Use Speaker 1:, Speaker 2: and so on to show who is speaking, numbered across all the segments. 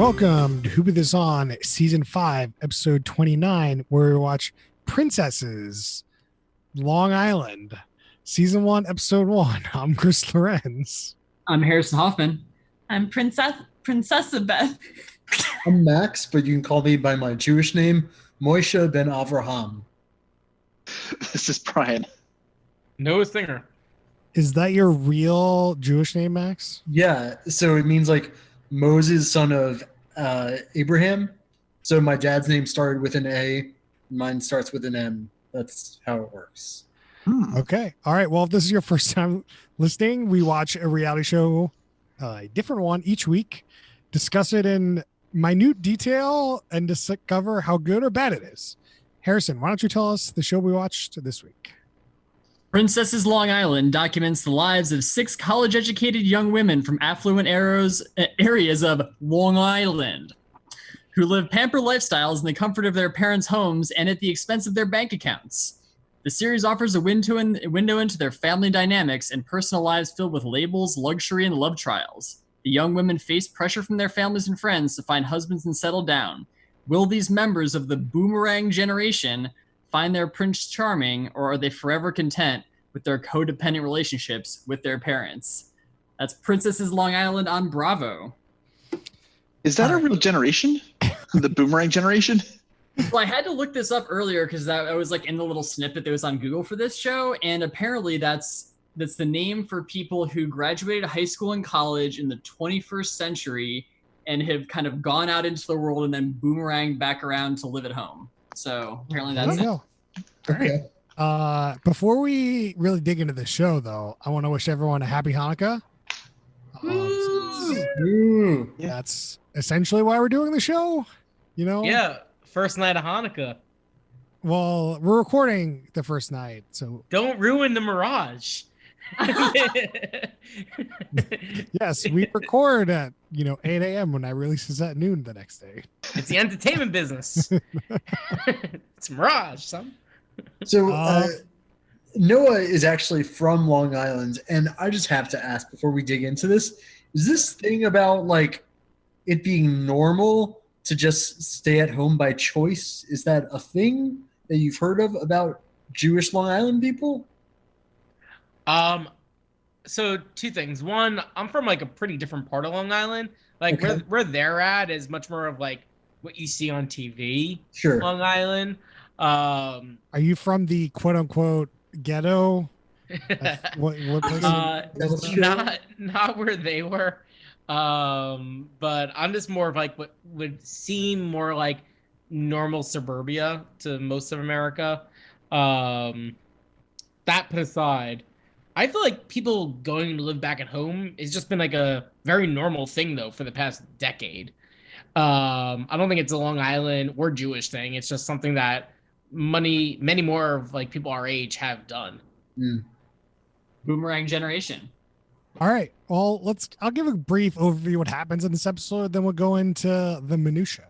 Speaker 1: Welcome to Who Be This On, Season 5, Episode 29, where we watch Princesses, Long Island, Season 1, Episode 1. I'm Chris Lorenz.
Speaker 2: I'm Harrison Hoffman.
Speaker 3: I'm Princessa Beth.
Speaker 4: I'm Max, but you can call me by my Jewish name, Moishe ben Avraham.
Speaker 5: This is Brian.
Speaker 6: Noah Singer.
Speaker 1: Is that your real Jewish name, Max?
Speaker 4: Yeah, so it means like Moses, son of Abraham. So my dad's name started with an A, mine starts with an M. That's how it works.
Speaker 1: Okay. All right. Well, if this is your first time listening, we watch a reality show, a different one each week, discuss it in minute detail, and discover how good or bad it is. Harrison, why don't you tell us the show we watched this week?
Speaker 2: Princesses Long Island documents the lives of 6 college-educated young women from affluent areas of Long Island who live pampered lifestyles in the comfort of their parents' homes and at the expense of their bank accounts. The series offers a window into their family dynamics and personal lives filled with labels, luxury, and love trials. The young women face pressure from their families and friends to find husbands and settle down. Will these members of the boomerang generation find their Prince Charming, or are they forever content with their codependent relationships with their parents? That's Princesses Long Island on Bravo.
Speaker 5: Is that a real generation? The boomerang generation?
Speaker 2: Well, I had to look this up earlier because I was like in the little snippet that was on Google for this show, and apparently that's the name for people who graduated high school and college in the 21st century and have kind of gone out into the world and then boomeranged back around to live at home. So apparently that's it.
Speaker 4: Okay.
Speaker 1: Before we really dig into the show, though, I want to wish everyone a happy Hanukkah.
Speaker 4: Ooh.
Speaker 1: That's essentially why we're doing the show, you know?
Speaker 6: Yeah, first night of Hanukkah.
Speaker 1: Well, we're recording the first night, so
Speaker 6: Don't ruin the mirage.
Speaker 1: yes, we record at 8 a.m. when I release this at noon the next day.
Speaker 6: It's the entertainment business. It's Mirage, son.
Speaker 4: So Noah is actually from Long Island, and I just have to ask before we dig into this, is this thing about like it being normal to just stay at home by choice, is that a thing that you've heard of about Jewish Long Island people?
Speaker 6: So 2 things. One, I'm from like a pretty different part of Long Island. Like
Speaker 4: Okay.
Speaker 6: where they're at is much more of like what you see on TV.
Speaker 4: Sure.
Speaker 6: Long Island.
Speaker 1: Are you from the quote unquote ghetto? What place?
Speaker 4: That's true.
Speaker 6: Not where they were. But I'm just more of like what would seem more like normal suburbia to most of America. That put aside, I feel like people going to live back at home has just been like a very normal thing though for the past decade. I don't think it's a Long Island or Jewish thing. It's just something that many more of like people our age have done.
Speaker 2: Boomerang generation.
Speaker 1: All right. Well, I'll give a brief overview of what happens in this episode, then we'll go into the minutia.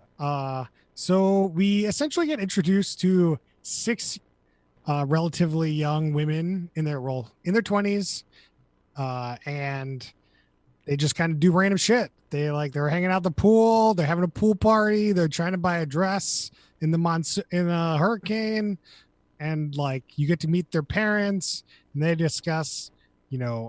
Speaker 1: So we essentially get introduced to 6 relatively young women in their 20s, and they just kind of do random shit. They're hanging out at the pool, they're having a pool party, they're trying to buy a dress in a hurricane, and like you get to meet their parents, and they discuss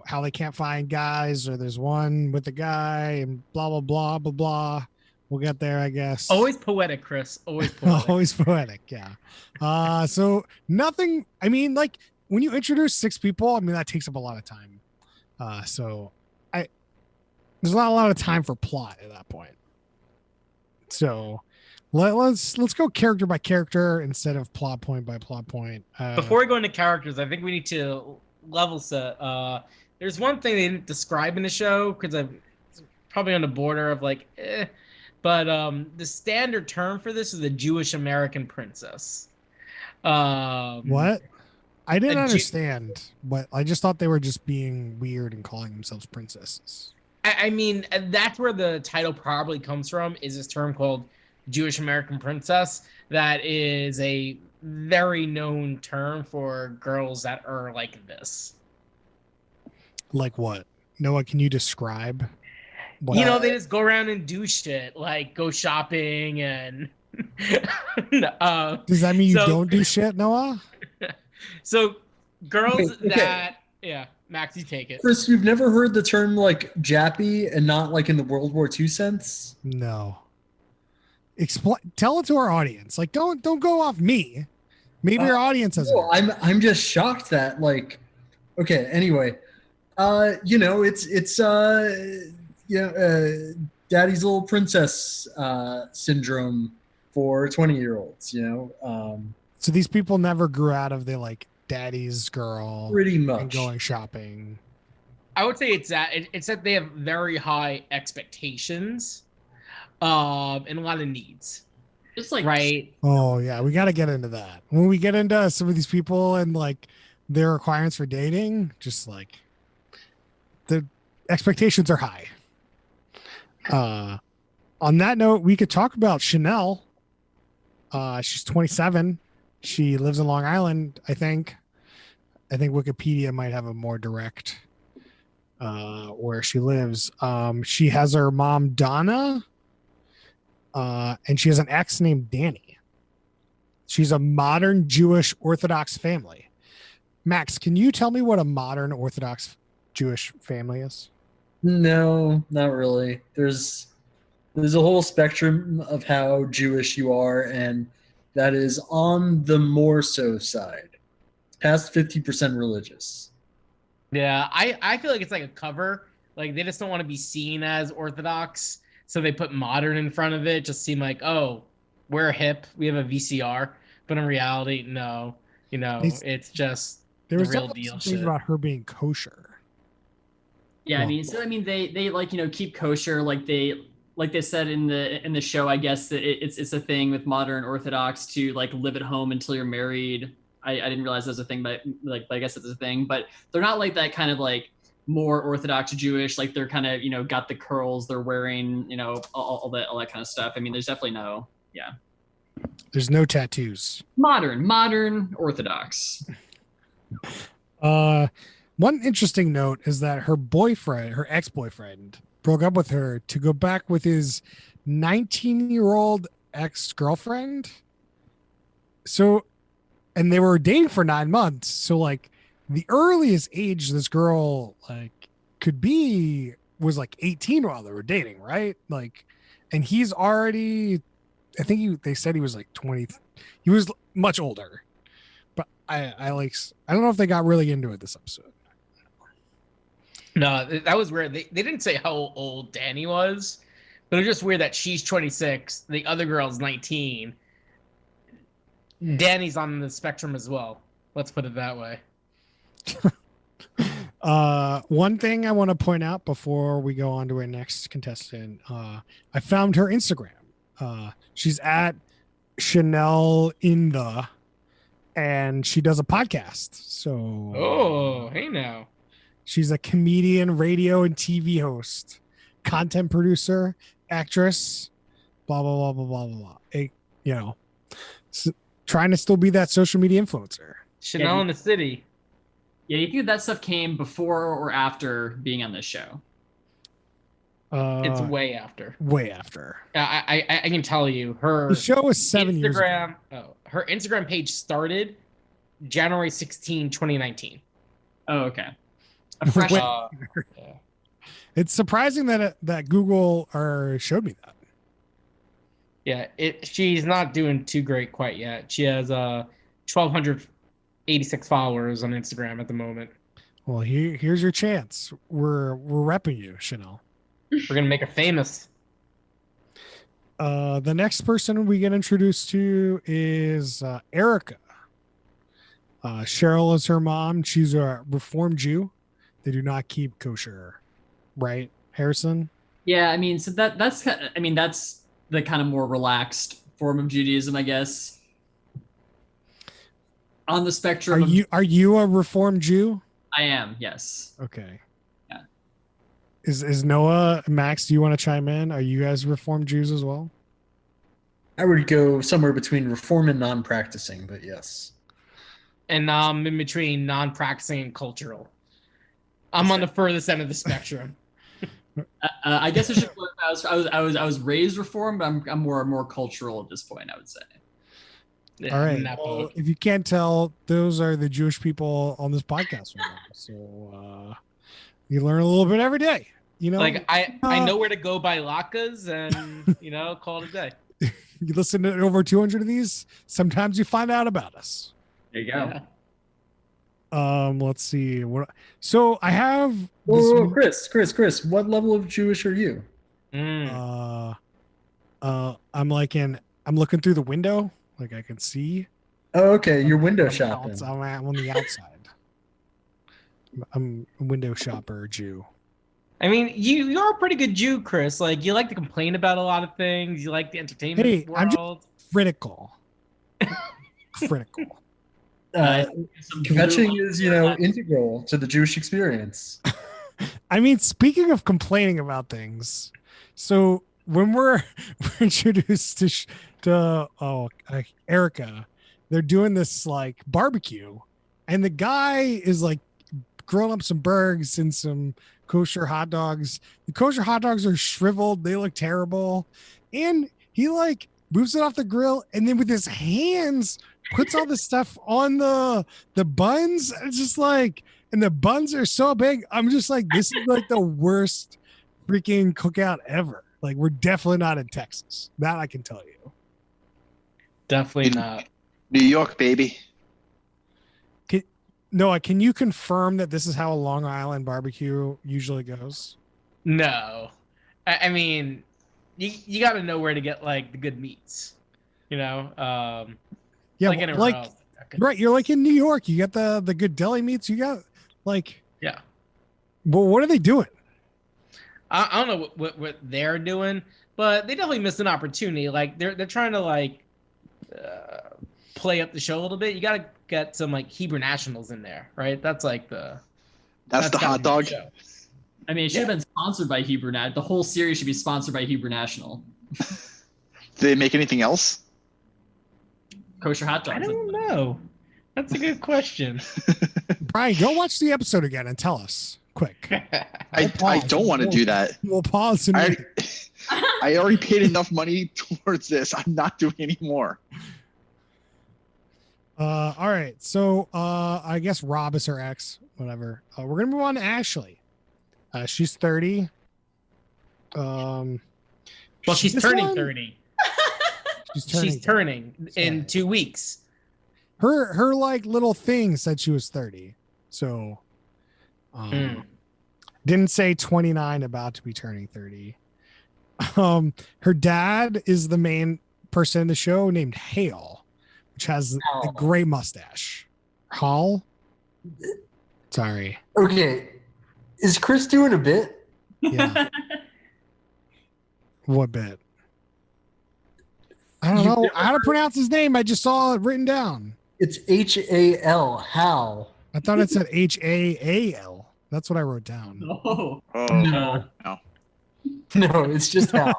Speaker 1: how they can't find guys, or there's one with a guy, and blah blah blah blah blah. We'll get there, I guess.
Speaker 6: Always poetic, Chris. Always poetic.
Speaker 1: Always poetic, yeah. So nothing. I mean, like when you introduce 6 people, I mean that takes up a lot of time. There's not a lot of time for plot at that point. So let's go character by character instead of plot point by plot point.
Speaker 6: Before we go into characters, I think we need to level set. There's one thing they didn't describe in the show because I'm probably on the border of like, but the standard term for this is a Jewish American princess.
Speaker 1: What? I didn't understand, but I just thought they were just being weird and calling themselves princesses.
Speaker 6: I mean, that's where the title probably comes from, is this term called Jewish American princess. That is a very known term for girls that are like this.
Speaker 1: Like what? Noah, can you describe? What?
Speaker 6: You know, they just go around and do shit like go shopping and.
Speaker 1: Does that mean you
Speaker 6: so-
Speaker 1: don't do shit, Noah?
Speaker 6: So, girls
Speaker 4: Wait, okay.
Speaker 6: that Max, you take it.
Speaker 4: Chris, you've never heard the term like Jappy and not like in the World War II sense?
Speaker 1: No. Tell it to our audience. Like, don't go off me. Maybe our audience has.
Speaker 4: Well, I'm just shocked that like, okay. Anyway, you know, it's daddy's little princess syndrome for 20-year-olds. You know,
Speaker 1: So these people never grew out of the like daddy's girl
Speaker 4: pretty
Speaker 1: and
Speaker 4: much.
Speaker 1: going shopping.
Speaker 6: I would say it's that they have very high expectations, and a lot of needs.
Speaker 2: It's like
Speaker 6: Right.
Speaker 1: Oh yeah, we got to get into that. When we get into some of these people and like their requirements for dating, just like the expectations are high. On that note, we could talk about Chanel. She's 27. She lives in Long Island, I think. I think Wikipedia might have a more direct where she lives. She has her mom Donna, and she has an ex named Danny. She's a modern Jewish Orthodox family. Max, can you tell me what a modern Orthodox Jewish family is?
Speaker 4: No, not really. There's a whole spectrum of how Jewish you are, and that is on the more so side. Past 50% religious.
Speaker 6: Yeah, I feel like it's like a cover. Like they just don't want to be seen as Orthodox, so they put modern in front of it. Just seem like, oh, we're hip. We have a VCR, but in reality, no. You know, it's just
Speaker 1: There
Speaker 6: the
Speaker 1: was
Speaker 6: real
Speaker 1: definitely
Speaker 6: deal
Speaker 1: something
Speaker 6: shit.
Speaker 1: about her being kosher.
Speaker 2: Yeah,
Speaker 1: Well,
Speaker 2: I mean they like, you know, keep kosher like they said in the show, I guess that it's a thing with modern Orthodox to like live at home until you're married. I didn't realize that was a thing, but I guess it's a thing. But they're not like that kind of like more Orthodox Jewish. Like they're kind of, you know, got the curls, they're wearing, you know, all that kind of stuff. I mean, there's definitely
Speaker 1: There's no tattoos.
Speaker 2: modern Orthodox.
Speaker 1: One interesting note is that her ex-boyfriend, broke up with her to go back with his 19-year-old ex-girlfriend. So, and they were dating for 9 months. So, like, the earliest age this girl like could be was like 18 while they were dating, right? Like, and he's already, I think they said he was like 20. He was much older. But I don't know if they got really into it this episode.
Speaker 6: No, that was weird. They didn't say how old Danny was, but it was just weird that she's 26, the other girl's 19. Danny's on the spectrum as well. Let's put it that way.
Speaker 1: One thing I want to point out before we go on to our next contestant, I found her Instagram. She's at Chanel in the, and she does a podcast. So,
Speaker 6: Oh, hey now.
Speaker 1: she's a comedian, radio and TV host, content producer, actress, blah blah blah blah blah blah blah. You know, trying to still be that social media influencer.
Speaker 6: Chanel in the city.
Speaker 2: Yeah, you think that stuff came before or after being on this show?
Speaker 6: It's way after.
Speaker 1: way after.
Speaker 6: I can tell you her
Speaker 1: The show was 7 years ago.
Speaker 6: Instagram. Oh, her Instagram page started January 16, 2019.
Speaker 2: Oh, okay. A fresh.
Speaker 1: Wait.
Speaker 6: Yeah.
Speaker 1: It's surprising that Google showed me that.
Speaker 6: Yeah, she's not doing too great quite yet. She has 1,286 followers on Instagram at the moment.
Speaker 1: Well, here's your chance. We're repping you, Chanel.
Speaker 6: We're gonna make her famous.
Speaker 1: The next person we get introduced to is Erica. Cheryl is her mom. She's a Reformed Jew. They do not keep kosher, right, Harrison?
Speaker 2: Yeah, I mean, so that's the kind of more relaxed form of Judaism, I guess. On the spectrum,
Speaker 1: Are you a Reformed Jew?
Speaker 2: I am, yes.
Speaker 1: Okay.
Speaker 2: Yeah.
Speaker 1: Is Noah, Max? Do you want to chime in? Are you guys Reformed Jews as well?
Speaker 4: I would go somewhere between reform and non-practicing, but yes.
Speaker 6: And in between non-practicing and cultural. I'm on the furthest end of the spectrum.
Speaker 2: I guess I should. I was raised Reformed, but I'm more cultural at this point. I would say.
Speaker 6: Yeah,
Speaker 1: All
Speaker 6: I'm
Speaker 1: right.
Speaker 6: in that
Speaker 1: Well,
Speaker 6: boat.
Speaker 1: if you can't tell, those are the Jewish people on this podcast right now. So you learn a little bit every day. You know,
Speaker 6: Like I
Speaker 1: uh,
Speaker 6: know where to go buy latkes and call it a day.
Speaker 1: you listen to over 200 of these. Sometimes you find out about us.
Speaker 2: There you go.
Speaker 6: Yeah.
Speaker 1: Let's see. So I have this.
Speaker 4: Whoa, Chris, what level of Jewish are you?
Speaker 6: Mm.
Speaker 1: I'm looking through the window, like I can see.
Speaker 4: Oh, okay, you're window
Speaker 1: I'm
Speaker 4: shopping.
Speaker 1: on the outside. I'm a window shopper Jew.
Speaker 6: I mean, you're a pretty good Jew, Chris. Like you like to complain about a lot of things. You like the entertainment
Speaker 1: Hey, I'm
Speaker 6: world.
Speaker 1: Critical. Critical.
Speaker 2: Some
Speaker 4: Kvetching
Speaker 2: blue-
Speaker 4: is, integral to the Jewish experience.
Speaker 1: I mean, speaking of complaining about things, so when we're introduced to Erica, they're doing this like barbecue, and the guy is like grilling up some burgers and some kosher hot dogs. The kosher hot dogs are shriveled; they look terrible, and he like moves it off the grill, and then with his hands puts all the stuff on the buns. It's just like, and the buns are so big. I'm just like, this is like the worst freaking cookout ever. Like, we're definitely not in Texas. That I can tell you.
Speaker 6: Definitely not.
Speaker 5: New York, baby.
Speaker 1: Noah, can you confirm that this is how a Long Island barbecue usually goes?
Speaker 6: No, I mean, you got to know where to get like the good meats.
Speaker 1: Yeah,
Speaker 6: like anywhere
Speaker 1: like
Speaker 6: else.
Speaker 1: right. You're like in New York. You got the good deli meats. You got like,
Speaker 6: Yeah.
Speaker 1: well, what are they doing?
Speaker 6: I don't know what they're doing, but they definitely missed an opportunity. Like they're trying to like play up the show a little bit. You got to get some like Hebrew nationals in there, right? That's like
Speaker 5: That's the
Speaker 6: gotta
Speaker 5: hot
Speaker 6: be the
Speaker 5: dog.
Speaker 6: show.
Speaker 2: I mean, it should have been sponsored by Hebrew National. The whole series should be sponsored by Hebrew National.
Speaker 5: Do they make anything else?
Speaker 2: Kosher hot
Speaker 6: I
Speaker 2: dogs.
Speaker 6: don't know. That's a good question.
Speaker 1: Brian, go watch the episode again and tell us quick.
Speaker 5: I don't want to do that.
Speaker 1: We'll pause and
Speaker 5: I already paid enough money towards this. I'm not doing any more.
Speaker 1: all right. So I guess Rob is her ex, whatever. We're gonna move on to Ashley. She's 30.
Speaker 6: Well, she's
Speaker 1: this
Speaker 6: turning
Speaker 1: one-
Speaker 6: 30.
Speaker 1: She's turning.
Speaker 6: in
Speaker 1: Sorry.
Speaker 6: 2 weeks.
Speaker 1: Her like little thing said she was 30. So didn't say 29, about to be turning 30. Her dad is the main person in the show named Hale, which has a great mustache. Hall? Sorry.
Speaker 4: Okay, is Chris doing a bit?
Speaker 1: Yeah. What bit? I don't know how to pronounce his name. I just saw it written down.
Speaker 4: It's Hal. Hal.
Speaker 1: I thought it said Haal. That's what I wrote down.
Speaker 2: Oh,
Speaker 5: Oh,
Speaker 6: No.
Speaker 5: no.
Speaker 4: No, it's just Hal.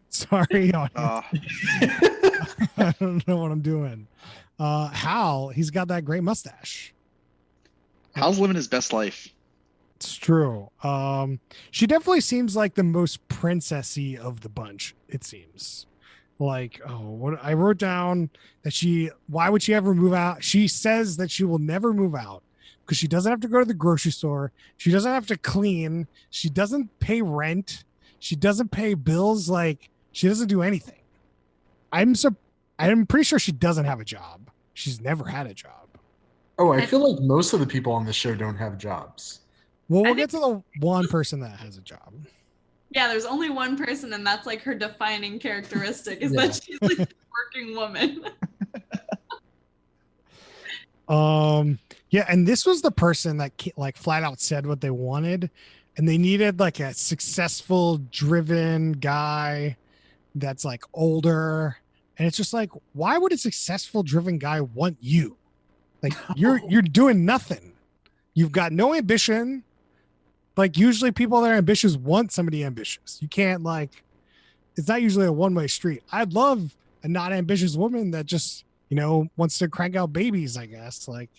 Speaker 1: Sorry. I
Speaker 5: Uh,
Speaker 1: don't know what I'm doing. Hal, he's got that great mustache.
Speaker 5: Hal's living his best life.
Speaker 1: It's true. She definitely seems like the most princessy of the bunch, it seems. Like, what I wrote down that why would she ever move out? She says that she will never move out because she doesn't have to go to the grocery store. She doesn't have to clean. She doesn't pay rent. She doesn't pay bills. Like, she doesn't do anything. I'm pretty sure she doesn't have a job. She's never had a job.
Speaker 4: Oh, I feel like most of the people on this show don't have jobs.
Speaker 1: Well, we'll
Speaker 3: I
Speaker 1: get to the one person that has a job.
Speaker 3: Yeah, there's only one person, and that's like her defining characteristic is
Speaker 4: Yeah.
Speaker 3: that she's like a working woman.
Speaker 1: Yeah, and this was the person that like flat out said what they wanted, and they needed like a successful, driven guy that's like older, and it's just like, why would a successful, driven guy want you? Like you're doing nothing. You've got no ambition. Like usually people that are ambitious want somebody ambitious. You can't like, it's not usually a one-way street. I'd love a not ambitious woman that just, wants to crank out babies, I guess. Like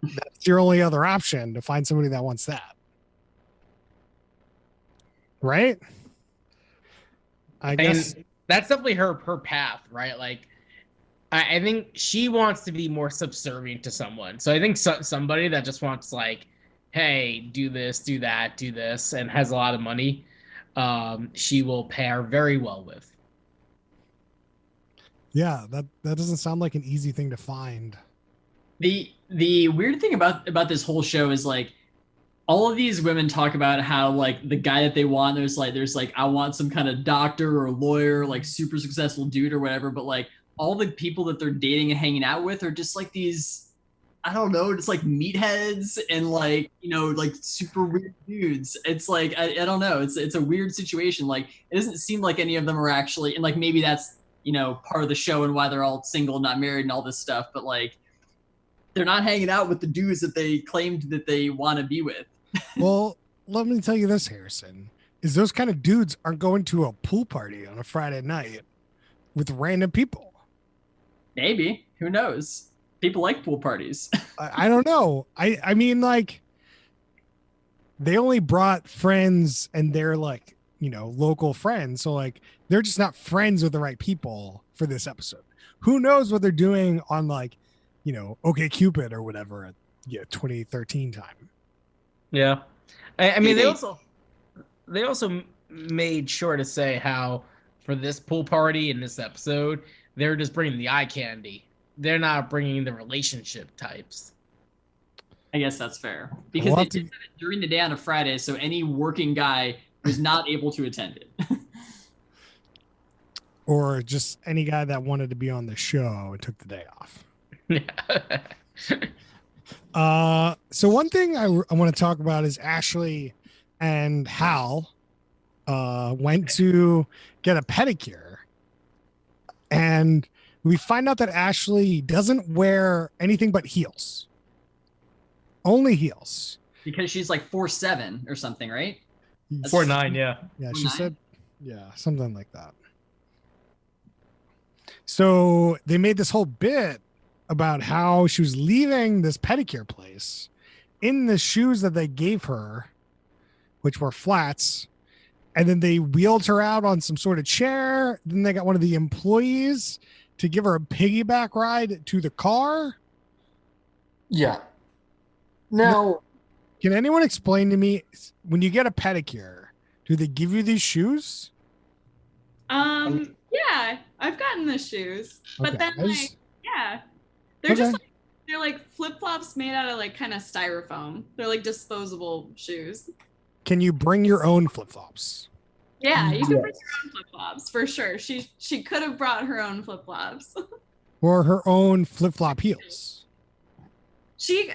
Speaker 1: that's your only other option, to find somebody that wants that. right? I guess.
Speaker 6: And that's definitely her path, right? Like, I think she wants to be more subservient to someone. So I think somebody that just wants like, hey, do this, do that, do this, and has a lot of money, she will pair very well with.
Speaker 1: Yeah, that doesn't sound like an easy thing to find.
Speaker 2: The weird thing about this whole show is like all of these women talk about how like the guy that they want, there's like I want some kind of doctor or lawyer, like super successful dude or whatever, but like all the people that they're dating and hanging out with are just like these, I don't know, just like meatheads and like, you know, like super weird dudes. It's like I don't know, it's a weird situation. Like it doesn't seem like any of them are actually, and like maybe that's, you know, part of the show and why they're all single, not married and all this stuff, but like they're not hanging out with the dudes that they claimed that they want to be with.
Speaker 1: Well, let me tell you this, Harrison, is those kind of dudes aren't going to a pool party on a Friday night with random people.
Speaker 2: Maybe, who knows? People like pool parties.
Speaker 1: I don't know. I mean, like, they only brought friends and they're like, you know, local friends. So like, they're just not friends with the right people for this episode. Who knows what they're doing on like, you know, OK Cupid or whatever at 2013 time.
Speaker 6: Yeah, I mean, they also made sure to say how for this pool party in this episode, they're just bringing the eye candy. They're not bringing the relationship types.
Speaker 2: I guess that's fair because they did it during the day on a Friday, so any working guy was not able to attend it.
Speaker 1: Or just any guy that wanted to be on the show and took the day off. So one thing I want to talk about is Ashley and Hal went to get a pedicure, and we find out that Ashley doesn't wear anything but heels. Only heels.
Speaker 2: Because she's like 4'7" or something, right?
Speaker 6: 4'9", yeah.
Speaker 1: Yeah,
Speaker 2: 4'9"?
Speaker 1: she said, yeah, something like that. So they made this whole bit about how she was leaving this pedicure place in the shoes that they gave her, which were flats. And then they wheeled her out on some sort of chair. Then they got one of the employees to give her a piggyback ride to the car.
Speaker 4: Yeah. Now,
Speaker 1: Can anyone explain to me, when you get a pedicure, do they give you these shoes?
Speaker 3: Yeah, I've gotten the shoes, but
Speaker 1: Okay,
Speaker 3: then
Speaker 1: I just-
Speaker 3: like, yeah, they're
Speaker 1: Okay.
Speaker 3: just like, they're like flip flops made out of like kind of styrofoam. They're like disposable shoes.
Speaker 1: Can you bring your own flip-flops?
Speaker 3: Yeah, you can bring
Speaker 4: Yes.
Speaker 3: your own flip flops for sure. She could have brought her own flip flops.
Speaker 1: Or her own flip-flop heels?
Speaker 3: She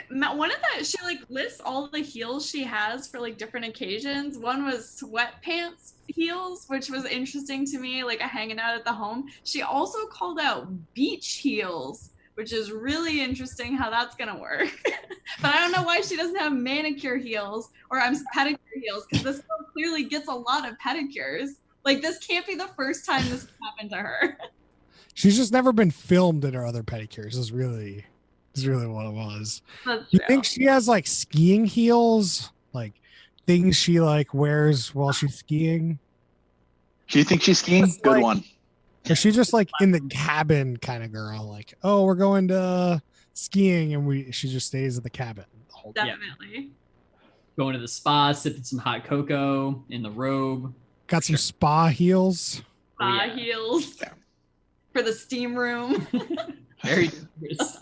Speaker 3: like lists all the heels she has for like different occasions. One was sweatpants heels, which was interesting to me, like hanging out at the home. She also called out beach heels, which is really interesting how that's gonna work. But I don't know why she doesn't have manicure heels or pedicure heels, because this girl clearly gets a lot of pedicures. Like this can't be the first time this happened to her.
Speaker 1: She's just never been filmed in her other pedicures. Is really what it was.
Speaker 3: That's
Speaker 1: You
Speaker 3: true.
Speaker 1: think she has like skiing heels, like things she like wears while she's skiing?
Speaker 5: Do you think she's skiing?
Speaker 1: Just
Speaker 5: Good
Speaker 1: like-
Speaker 5: one.
Speaker 1: Or she just like in the cabin kind of girl, like, oh, we're going to skiing, and she just stays at the cabin the whole time.
Speaker 3: Definitely.
Speaker 2: Going to the spa, sipping some hot cocoa in the robe.
Speaker 1: Got some spa heels.
Speaker 3: Spa
Speaker 2: yeah.
Speaker 3: heels
Speaker 5: Yeah.
Speaker 3: for the steam room.
Speaker 2: Very dangerous.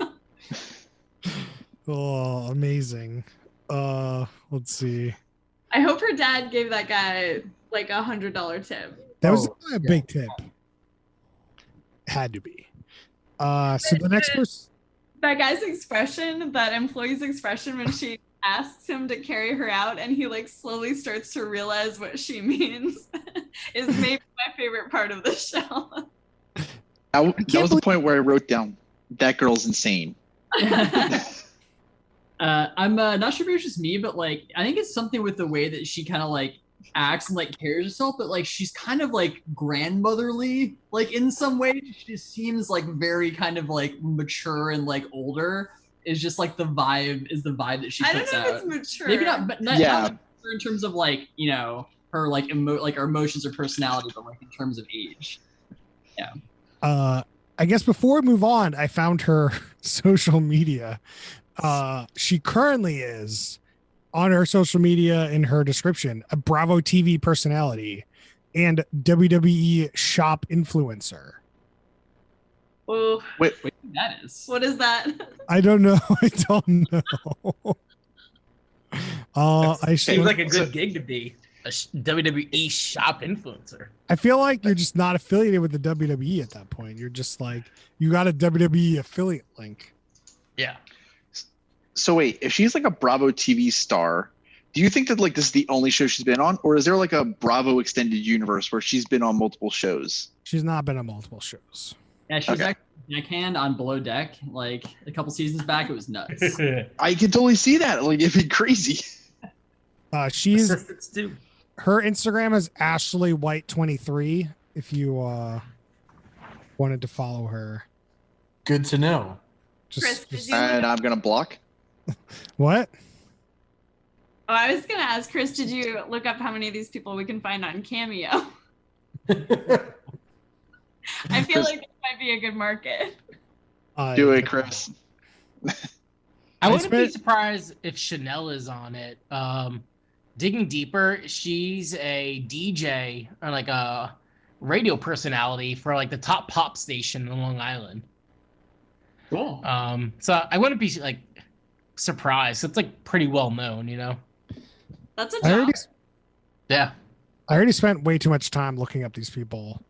Speaker 1: Oh, amazing. Let's see.
Speaker 3: I hope her dad gave that guy like $100 tip.
Speaker 1: That was
Speaker 4: Oh,
Speaker 1: a big tip. Had to be. So the next person.
Speaker 3: That guy's expression, that employee's expression when she asks him to carry her out and he like slowly starts to realize what she means is maybe my favorite part of the show.
Speaker 5: That was the
Speaker 1: believe-
Speaker 5: point where I wrote down, that girl's insane.
Speaker 2: I'm not sure if it was just me, but like I think it's something with the way that she kind of like acts and like carries herself, but like she's kind of like grandmotherly, like in some way. She just seems like very kind of like mature and like older. Is just like the vibe that she
Speaker 3: I
Speaker 2: puts
Speaker 3: don't know
Speaker 2: out.
Speaker 3: if it's mature.
Speaker 2: Maybe not, but not,
Speaker 5: Yeah.
Speaker 2: not mature in terms of like, you know, her like her emotions or personality, but like in terms of age.
Speaker 1: I guess before we move on, I found her social media. She currently is on her social media in her description a Bravo TV personality and WWE shop influencer.
Speaker 3: Oh,
Speaker 5: Wait,
Speaker 2: That is.
Speaker 3: what is that?
Speaker 1: I don't know. I don't know. I
Speaker 6: Seems
Speaker 1: should.
Speaker 6: like a good gig to be a WWE shop influencer.
Speaker 1: I feel like you're just not affiliated with the WWE at that point. You're just like you got a WWE affiliate link.
Speaker 6: Yeah.
Speaker 5: so wait, if she's like a Bravo TV star, do you think that like this is the only show she's been on, or is there like a Bravo extended universe where she's been on multiple shows?
Speaker 1: She's not been on multiple shows.
Speaker 2: Yeah, she was
Speaker 5: Okay.
Speaker 2: actually deckhand on Below Deck like a couple seasons back. It was nuts.
Speaker 5: I can totally see that. Like it'd be crazy.
Speaker 1: She's
Speaker 6: Assistants too.
Speaker 1: her Instagram is Ashley White 23. If you wanted to follow her,
Speaker 4: Good to know.
Speaker 3: Chris, did
Speaker 1: just
Speaker 3: you-
Speaker 5: And I'm gonna block.
Speaker 1: what?
Speaker 3: Oh, I was gonna ask Chris, did you look up how many of these people we can find on Cameo? I feel like it might be a good market.
Speaker 5: Do it, Chris.
Speaker 6: I wouldn't be
Speaker 1: spent-
Speaker 6: surprised if Chanel is on it. Digging deeper, she's a DJ or like a radio personality for like the top pop station in Long Island.
Speaker 2: Cool.
Speaker 6: So I wouldn't be like surprised. It's like pretty well known, you know.
Speaker 3: That's a
Speaker 1: I
Speaker 3: job.
Speaker 1: already,
Speaker 6: Yeah.
Speaker 1: I already spent way too much time looking up these people.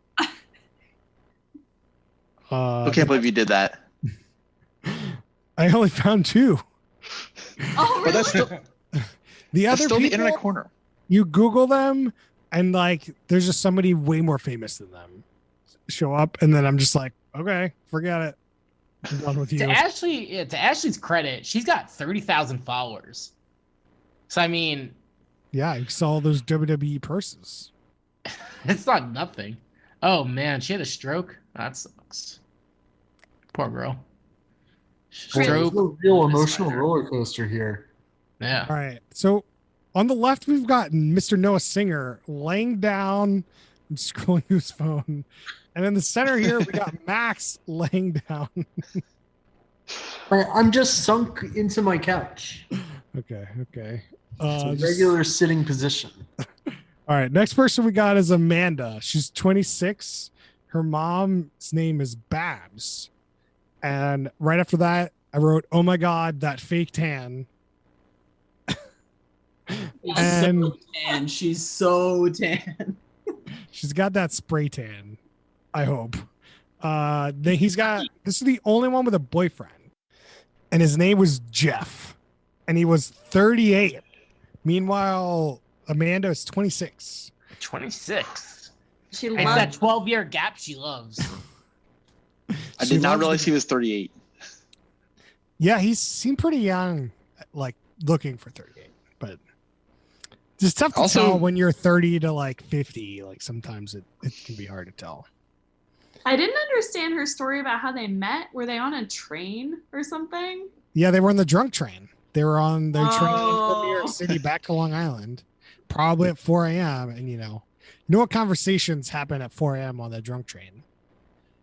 Speaker 5: I can't believe you did that.
Speaker 1: I only found two.
Speaker 3: Oh,
Speaker 5: But that's
Speaker 3: really?
Speaker 5: still,
Speaker 1: The
Speaker 5: that's
Speaker 1: other
Speaker 5: still the
Speaker 1: people,
Speaker 5: internet corner.
Speaker 1: you Google them, and like, there's just somebody way more famous than them show up, and then I'm just like, okay, forget it. I'm done with you.
Speaker 6: To Ashley's credit, she's got 30,000 followers. So I mean,
Speaker 1: Yeah, you saw all those WWE purses.
Speaker 6: it's not nothing. Oh man, she had a stroke. That sucks. Poor girl.
Speaker 3: Chris-
Speaker 6: Stroke.
Speaker 4: a real emotional roller coaster here.
Speaker 6: Yeah.
Speaker 1: All right. So on the left, we've got Mr. Noah Singer laying down and scrolling through his phone. And in the center here, we got Max laying down.
Speaker 4: I'm just sunk into my couch.
Speaker 1: Okay. Okay.
Speaker 4: It's a
Speaker 1: Just-
Speaker 4: regular sitting position.
Speaker 1: all right. Next person we got is Amanda. She's 26. Her mom's name is Babs. And right after that, I wrote, "Oh my God, that fake tan." And-
Speaker 2: so tan. She's so tan.
Speaker 1: She's got that spray tan, I hope. Then he's got, this is the only one with a boyfriend, and his name was Jeff, and he was 38. Meanwhile, Amanda is 26.
Speaker 6: 26.
Speaker 3: She
Speaker 6: It's
Speaker 3: loves
Speaker 6: that 12-year gap she loves.
Speaker 5: I
Speaker 1: She
Speaker 5: did not
Speaker 1: loves
Speaker 5: realize
Speaker 1: the-
Speaker 5: he was 38.
Speaker 1: Yeah, he seemed pretty young, like looking for 38, but it's tough to
Speaker 5: Also-
Speaker 1: tell when you're 30 to like 50. Like sometimes it can be hard to tell.
Speaker 3: I didn't understand her story about how they met. Were they on a train or something?
Speaker 1: Yeah, they were on the drunk train. They were on their train from New York
Speaker 3: Oh.
Speaker 1: City back to Long Island, probably at 4 a.m. And you know what conversations happen at 4 a.m. on the drunk train.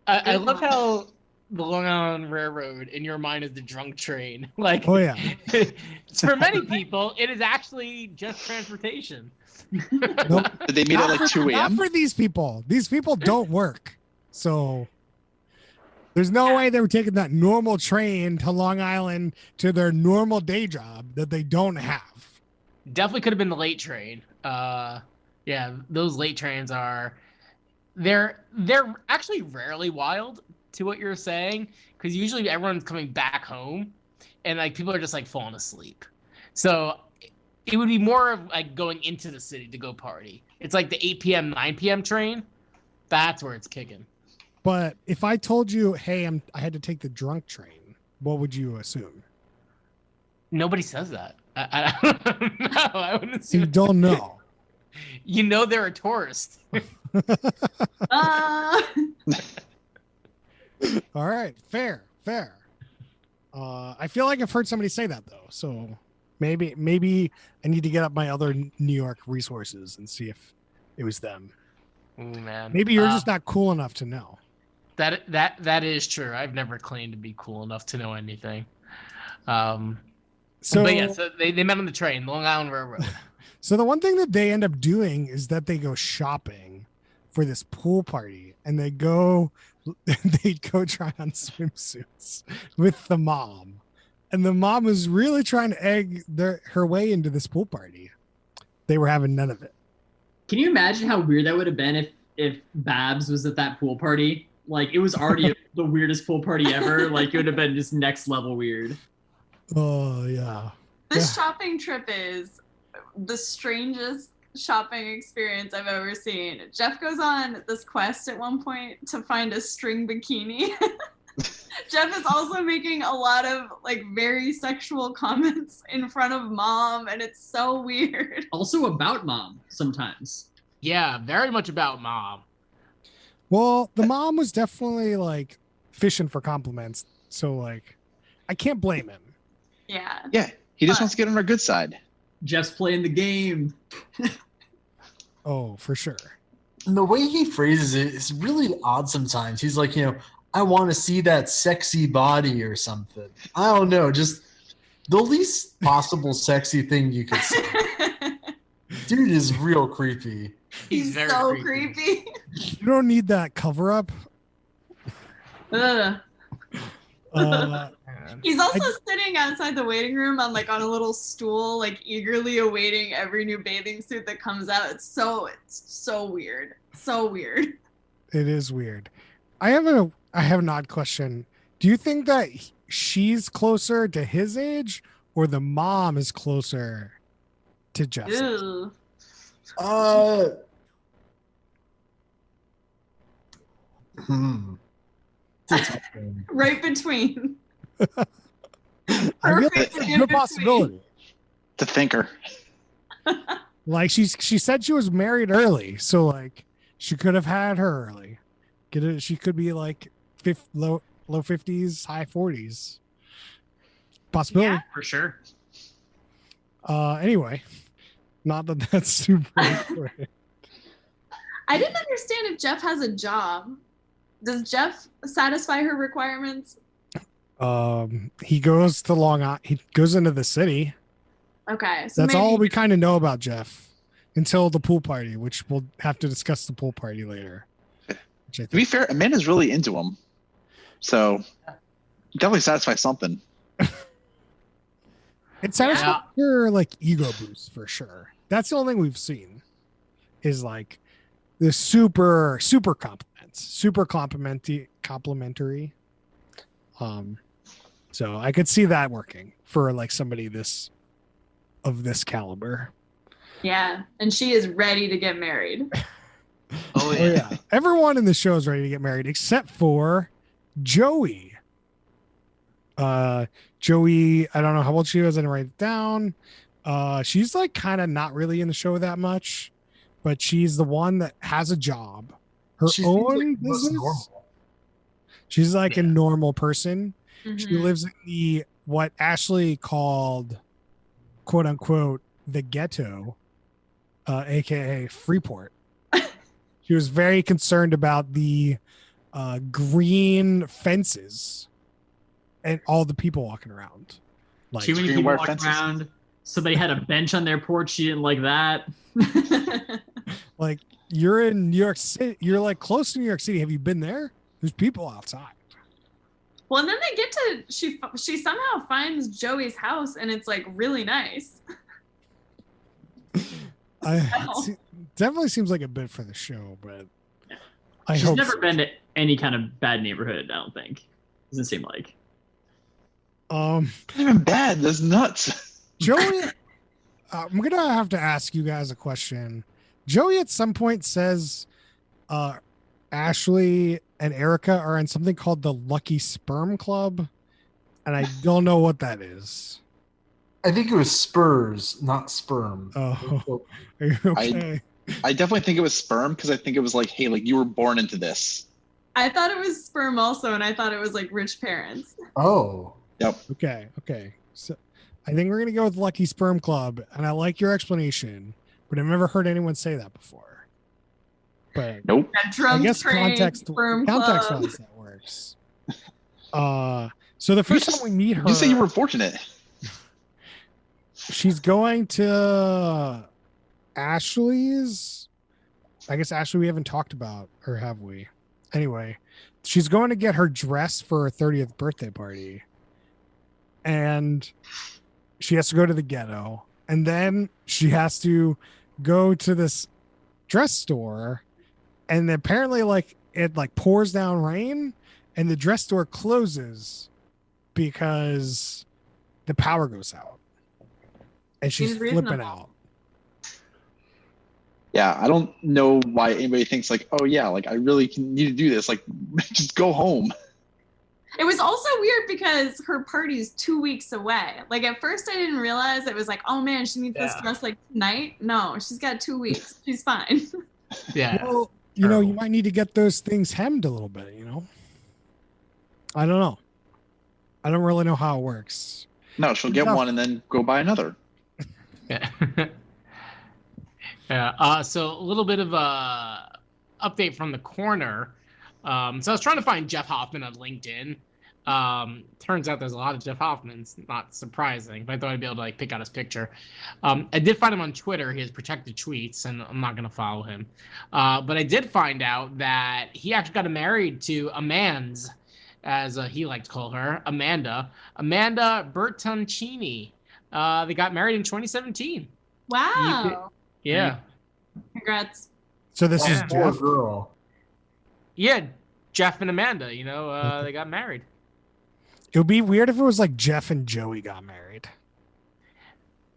Speaker 6: I love how the Long Island Railroad in your mind is the drunk train. Like,
Speaker 1: Oh yeah,
Speaker 6: for many people, it is actually just transportation.
Speaker 1: Nope.
Speaker 5: Did they meet at
Speaker 1: Not
Speaker 5: like 2
Speaker 1: Not
Speaker 5: a.m.?
Speaker 1: for these people. These people don't work, so there's no way they were taking that normal train to Long Island to their normal day job that they don't have.
Speaker 6: Definitely could have been the late train. Yeah, those late trains they're actually rarely wild to what you're saying, because usually everyone's coming back home and like people are just like falling asleep. So it would be more of like going into the city to go party. It's like the 8 p.m., 9 p.m. train. That's where it's kicking.
Speaker 1: But if I told you, hey, I had to take the drunk train, what would you assume?
Speaker 6: Nobody says that. No, I wouldn't
Speaker 1: You
Speaker 6: assume.
Speaker 1: don't know.
Speaker 6: You know they're a tourist.
Speaker 3: Uh,
Speaker 1: All right, fair. I feel like I've heard somebody say that though, so Maybe I need to get up my other New York resources and see if it was them.
Speaker 6: Ooh, man.
Speaker 1: Maybe you're just not cool enough to know.
Speaker 6: That is true. I've never claimed to be cool enough to know anything.
Speaker 1: So,
Speaker 6: But yeah, so they met on the train, Long Island Railroad.
Speaker 1: So the one thing that they end up doing is that they go shopping for this pool party, and they go try on swimsuits with the mom, and the mom is really trying to egg her way into this pool party. They were having none of it.
Speaker 2: Can you imagine how weird that would have been if Babs was at that pool party? Like, it was already the weirdest pool party ever. Like, it would have been just next level weird.
Speaker 1: Oh yeah.
Speaker 3: This shopping trip is the strangest shopping experience I've ever seen. Jeff goes on this quest at one point to find a string bikini. Jeff is also making a lot of like very sexual comments in front of mom, and it's so weird.
Speaker 2: Also about mom sometimes.
Speaker 6: Yeah, very much about mom.
Speaker 1: Well, the mom was definitely like fishing for compliments, so like I can't blame him.
Speaker 3: Yeah.
Speaker 5: Yeah, he just wants to get on our good side.
Speaker 2: Jeff's playing the game.
Speaker 1: Oh, for sure.
Speaker 4: And the way he phrases it is really odd sometimes. He's like, I want to see that sexy body or something. I don't know, just the least possible sexy thing you could say. Dude is real creepy.
Speaker 3: He's
Speaker 6: very
Speaker 3: so creepy.
Speaker 1: You don't need that cover up.
Speaker 3: Ugh.
Speaker 1: Uh,
Speaker 3: He's also sitting outside the waiting room on a little stool, like eagerly awaiting every new bathing suit that comes out. It's so weird. So weird.
Speaker 1: It is weird. I have an odd question. Do you think that she's closer to his age, or the mom is closer to Jeff's age?
Speaker 3: Ew. Right between.
Speaker 1: I feel like
Speaker 3: Perfect
Speaker 1: it's a
Speaker 3: in
Speaker 1: good
Speaker 3: between.
Speaker 1: possibility.
Speaker 5: The thinker.
Speaker 1: Like she said she was married early, so like she could have had her early. She could be like low 50s, high 40s. Possibility.
Speaker 3: Yeah.
Speaker 2: For sure.
Speaker 1: Anyway, not that that's super important.
Speaker 3: I didn't understand if Jeff has a job. Does Jeff satisfy her requirements?
Speaker 1: He goes to he goes into the city.
Speaker 3: Okay. So
Speaker 1: That's
Speaker 3: maybe
Speaker 1: all we kind of know about Jeff until the pool party, which we'll have to discuss the pool party later. Which I
Speaker 5: To be
Speaker 1: think,
Speaker 5: fair, Amanda's really into him. So definitely satisfies something.
Speaker 1: it satisfies her like ego boost for sure. That's the only thing we've seen is like the super compliments, super complimentary. So I could see that working for like somebody of this caliber.
Speaker 3: Yeah. And she is ready to get married.
Speaker 6: Oh
Speaker 1: Oh yeah. Everyone in the show is ready to get married except for Joey. Joey, I don't know how old she was. I didn't write it down. She's like kind of not really in the show that much, but she's the one that has a job, her
Speaker 4: She seems
Speaker 1: own
Speaker 4: like most
Speaker 1: business.
Speaker 4: normal.
Speaker 1: She's like a normal person. She
Speaker 3: Mhm.
Speaker 1: lives in what Ashley called, quote unquote, the ghetto, aka Freeport. She was very concerned about the green fences and all the people walking around. Like,
Speaker 2: Too many
Speaker 5: Green
Speaker 2: people
Speaker 5: wire
Speaker 2: walking
Speaker 5: fences.
Speaker 2: around. Somebody had a bench on their porch. She didn't like that.
Speaker 1: like you're in New York City. You're like close to New York City. Have you been there? There's people outside.
Speaker 3: Well, and then they get to she somehow finds Joey's house, and it's like really nice.
Speaker 1: Definitely seems like a bit for the show, but I
Speaker 2: She's
Speaker 1: hope
Speaker 2: never
Speaker 1: so.
Speaker 2: been to any kind of bad neighborhood, I don't think. Doesn't seem like.
Speaker 5: Not even bad. That's nuts.
Speaker 1: Joey, I'm gonna have to ask you guys a question. Joey at some point says Ashley and Erica are in something called the Lucky Sperm Club, and I don't know what that is.
Speaker 4: I think it was Spurs, not sperm.
Speaker 1: Oh, are you okay?
Speaker 5: I definitely think it was sperm because I think it was like, hey, like you were born into this.
Speaker 3: I thought it was sperm also, and I thought it was like rich parents.
Speaker 4: Oh.
Speaker 1: Okay. So I think we're gonna go with Lucky Sperm Club, and I like your explanation, but I've never heard anyone say that before. But
Speaker 5: Nope.
Speaker 3: That drunk
Speaker 1: I guess
Speaker 3: train
Speaker 1: context
Speaker 3: sperm
Speaker 1: context
Speaker 3: club.
Speaker 1: wise that works. So the first time we meet her,
Speaker 5: You say you were fortunate.
Speaker 1: she's going to Ashley's. I guess Ashley we haven't talked about, or have we? Anyway, she's going to get her dress for her 30th birthday party. And she has to go to the ghetto. And then she has to go to this dress store. And apparently it pours down rain and the dress store closes because the power goes out. And she's
Speaker 3: Seems
Speaker 1: flipping
Speaker 3: reasonable.
Speaker 1: out.
Speaker 5: Yeah, I don't know why anybody thinks like, oh yeah, like I really need to do this. Like, just go home.
Speaker 3: It was also weird because her party's 2 weeks away. Like at first I didn't realize it was like, oh man, she needs this
Speaker 6: Yeah.
Speaker 3: dress like tonight. No, she's got 2 weeks. She's fine.
Speaker 6: Yeah.
Speaker 1: Well, you know, you might need to get those things hemmed a little bit, you know? I don't know. I don't really know how it works.
Speaker 5: No, she'll get
Speaker 1: No.
Speaker 5: one and then go buy another.
Speaker 6: Yeah. Yeah. So a little bit of a update from the corner. So I was trying to find Jeff Hoffman on LinkedIn. Turns out there's a lot of Jeff Hoffmans. Not surprising, but I thought I'd be able to pick out his picture. I did find him on Twitter. He has protected tweets, and I'm not gonna follow him. But I did find out that he actually got married to Amans, as he liked to call her, Amanda Bertoncini. They got married in 2017.
Speaker 3: Wow.
Speaker 6: Yeah.
Speaker 3: Congrats.
Speaker 1: So this is
Speaker 6: Yeah.
Speaker 4: Poor
Speaker 1: Jeff.
Speaker 4: girl.
Speaker 6: Yeah, Jeff and Amanda, they got married.
Speaker 1: It would be weird if it was like Jeff and Joey got married.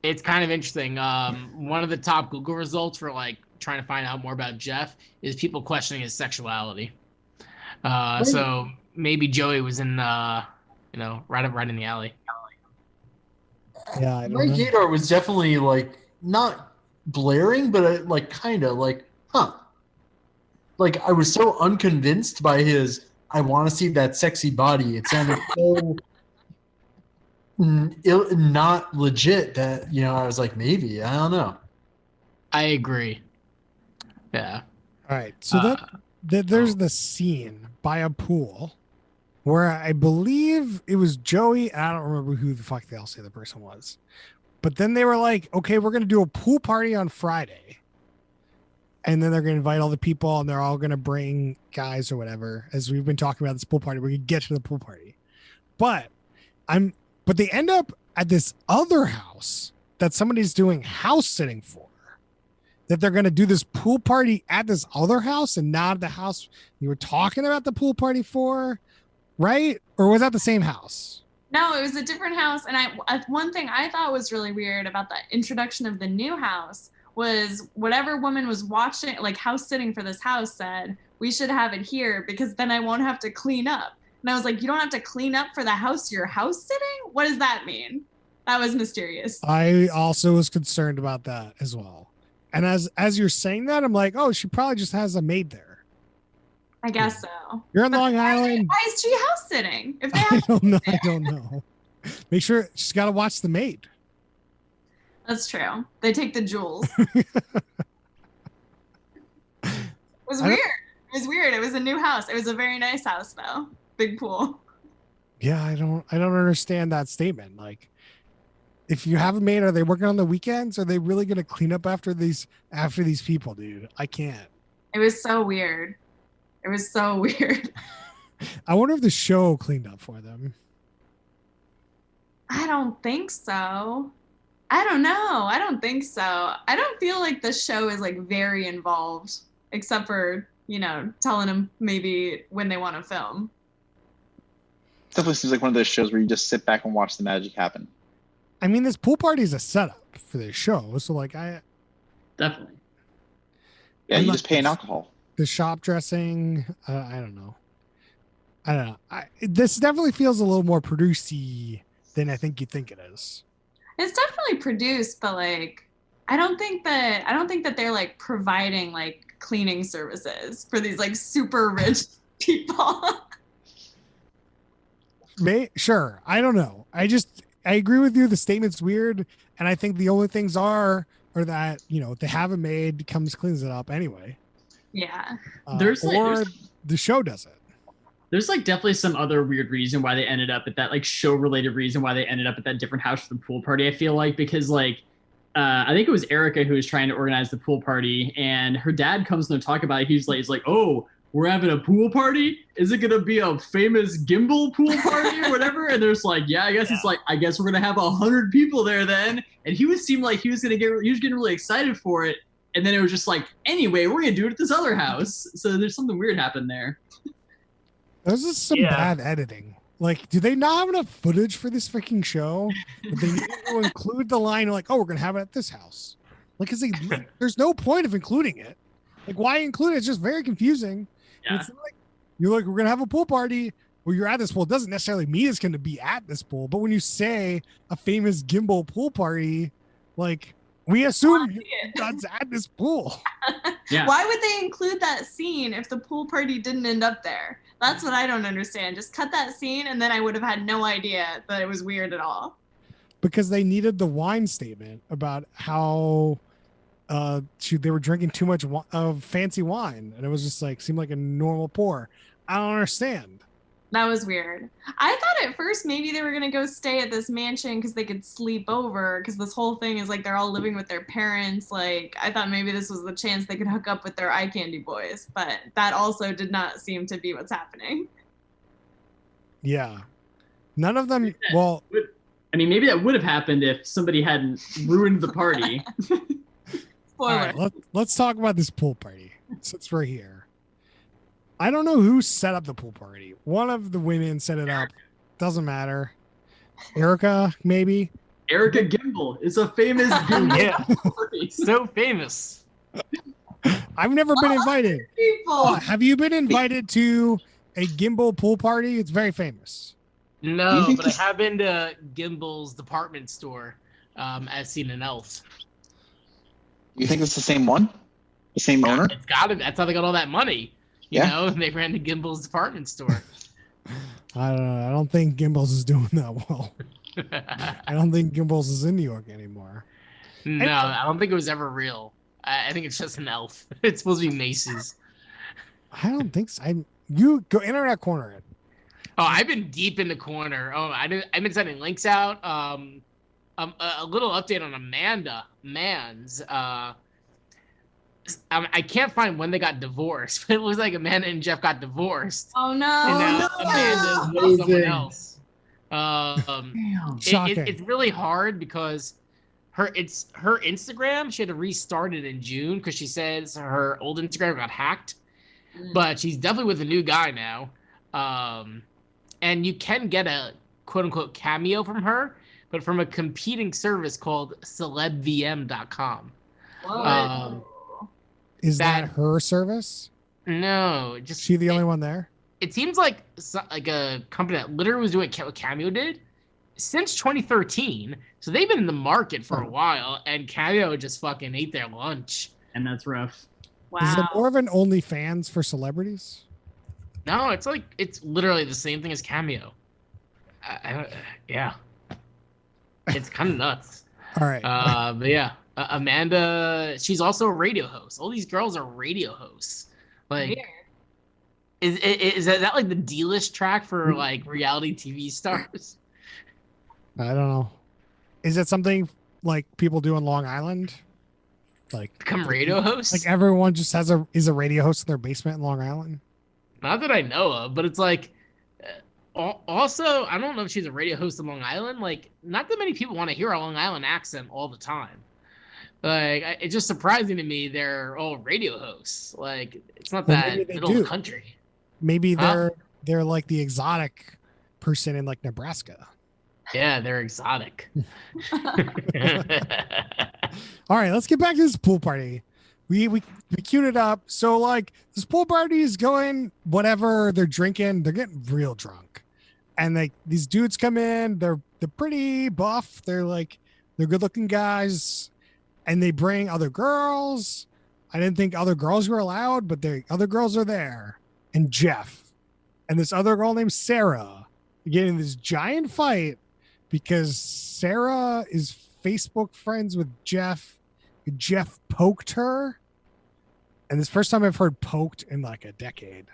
Speaker 6: It's kind of interesting. One of the top Google results for trying to find out more about Jeff is people questioning his sexuality. So maybe Joey was in, right in the alley.
Speaker 1: Yeah, I don't
Speaker 4: My
Speaker 1: know.
Speaker 4: gaydar was definitely not blaring, but kind of huh. I was so unconvinced by his I want to see that sexy body. It sounded so not legit that, I was like, maybe, I don't know.
Speaker 6: I agree. Yeah.
Speaker 1: All right. So there's the scene by a pool where I believe it was Joey. I don't remember who the fuck they'll say the person was. But then they were like, okay, we're going to do a pool party on Friday. And then they're going to invite all the people and they're all going to bring guys or whatever. As we've been talking about this pool party, we're going to get to the pool party. But they end up at this other house that somebody's doing house sitting for. That they're going to do this pool party at this other house and not at the house you were talking about the pool party for, right? Or was that the same house?
Speaker 3: No, it was a different house. And one thing I thought was really weird about the introduction of the new house was whatever woman was watching, house sitting for this house, said, we should have it here because then I won't have to clean up. And I was like, you don't have to clean up for the house you're house sitting? What does that mean? That was mysterious.
Speaker 1: I also was concerned about that as well. And as you're saying that, I'm like, oh, she probably just has a maid there.
Speaker 3: I guess so.
Speaker 1: You're in Long Island.
Speaker 3: Why is she house sitting? If they
Speaker 1: I
Speaker 3: have,
Speaker 1: don't know. Make sure she's got to watch the maid.
Speaker 3: that's true. They take the jewels. It was weird. It was weird. It was a new house. It was a very nice house though. Big pool.
Speaker 1: Yeah, I don't understand that statement. If you have a maid, are they working on the weekends? Are they really going to clean up after these people, dude? I can't.
Speaker 3: It was so weird. It was so weird.
Speaker 1: I wonder if the show cleaned up for them.
Speaker 3: I don't think so. I don't know. I don't think so. I don't feel like the show is very involved, except for, telling them maybe when they want to film.
Speaker 5: Definitely seems like one of those shows where you just sit back and watch the magic happen.
Speaker 1: I mean, this pool party is a setup for this show. So
Speaker 2: Definitely.
Speaker 5: Yeah,
Speaker 1: I'm
Speaker 5: you
Speaker 1: not-
Speaker 5: just pay in alcohol.
Speaker 1: the shop dressing, I don't know. This definitely feels a little more producey than I think you think it is.
Speaker 3: It's definitely produced, but I don't think that they're providing cleaning services for these super rich people.
Speaker 1: Sure. I don't know. I agree with you. The statement's weird, and I think the only things are that they have a maid comes cleans it up anyway.
Speaker 3: Yeah.
Speaker 2: There's
Speaker 1: the show does it.
Speaker 2: There's like definitely some other weird reason why they ended up at that, like show related reason why they ended up at that different house for the pool party. I feel like because like I think it was Erica who was trying to organize the pool party, and her dad comes to talk about it. He's like, oh, we're having a pool party. Is it gonna be a famous gimbal pool party or whatever? And there's like, yeah, I guess it's like, I guess we're gonna have 100 people there then. And he seemed like he was getting really excited for it. And then it was just like, anyway, we're gonna do it at this other house. So there's something weird happened there.
Speaker 1: There's just some bad editing. Like, do they not have enough footage for this freaking show? But they need to include the line like, oh, we're gonna have it at this house. Like, there's no point of including it. Like, why include it? It's just very confusing.
Speaker 2: Yeah.
Speaker 1: It's like you're like, we're gonna have a pool party where you're at this pool. It doesn't necessarily mean it's gonna be at this pool, but when you say a famous gimbal pool party, like we assume God's at this pool.
Speaker 2: Yeah.
Speaker 3: Why would they include that scene if the pool party didn't end up there? That's what I don't understand. Just cut that scene, and then I would have had no idea that it was weird at all.
Speaker 1: Because they needed the wine statement about how they were drinking too much of fancy wine, and it was just like seemed like a normal pour. I don't understand.
Speaker 3: That was weird. I thought at first maybe they were gonna go stay at this mansion because they could sleep over. Because this whole thing is like they're all living with their parents. Like I thought maybe this was the chance they could hook up with their eye candy boys, but that also did not seem to be what's happening.
Speaker 1: Yeah, none of them. Well,
Speaker 2: I mean, maybe that would have happened if somebody hadn't ruined the party.
Speaker 1: all right, let's talk about this pool party since we're here. I don't know who set up the pool party. One of the women set it up. Doesn't matter. Erica, maybe.
Speaker 2: Erica Gimbal is a famous gimbal.
Speaker 6: Yeah, so famous.
Speaker 1: I've never been invited.
Speaker 3: People.
Speaker 1: Have you been invited to a gimbal pool party? It's very famous.
Speaker 6: No, but I have been to Gimbal's department store as seen an elf.
Speaker 5: You think it's the same one? The same owner?
Speaker 6: It's got it. That's how they got all that money. You know, and they ran to Gimbal's department store.
Speaker 1: I don't know. I don't think Gimbals is doing that well. I don't think Gimbals is in New York anymore.
Speaker 6: No, I don't think it was ever real. I think it's just an elf. It's supposed to be Macy's.
Speaker 1: I don't think so. You go internet corner it.
Speaker 6: Oh, I've been deep in the corner. Oh, I've been sending links out. A little update on Amanda Mans. I can't find when they got divorced, but it looks like Amanda and Jeff got divorced.
Speaker 3: Oh no!
Speaker 6: And now Amanda's with someone else.
Speaker 1: Shocking.
Speaker 6: It's really hard because her Instagram, she had to restart it in June because she says her old Instagram got hacked. But she's definitely with a new guy now. And you can get a quote unquote cameo from her, but from a competing service called celebvm.com.
Speaker 1: Is that her service?
Speaker 6: No,
Speaker 1: she the only one there?
Speaker 6: It seems like a company that literally was doing what Cameo did since 2013. So they've been in the market for a while, and Cameo just fucking ate their lunch.
Speaker 2: And that's rough.
Speaker 3: Wow.
Speaker 1: Is it more of an OnlyFans for celebrities?
Speaker 6: No, it's literally the same thing as Cameo. Yeah, it's kind of nuts.
Speaker 1: All right.
Speaker 6: But yeah. Amanda, she's also a radio host. All these girls are radio hosts. Like, is that like the D-list track for like reality TV stars?
Speaker 1: I don't know. Is it something like people do in Long Island? Like
Speaker 6: become radio hosts?
Speaker 1: Like everyone just is a radio host in their basement in Long Island?
Speaker 6: Not that I know of, but it's like. Also, I don't know if she's a radio host in Long Island. Like, not that many people want to hear a Long Island accent all the time. Like, it's just surprising to me they're all radio hosts. Like, it's not that middle of the country.
Speaker 1: Maybe they're like the exotic person in like Nebraska.
Speaker 6: Yeah, they're exotic.
Speaker 1: All right, let's get back to this pool party. We queued it up. So like this pool party is going, whatever they're drinking, they're getting real drunk. And like these dudes come in, they're pretty buff. They're good looking guys. And they bring other girls. I didn't think other girls were allowed, but the other girls are there. And Jeff and this other girl named Sarah getting this giant fight because Sarah is Facebook friends with Jeff. Jeff poked her. And this first time I've heard poked in like a decade.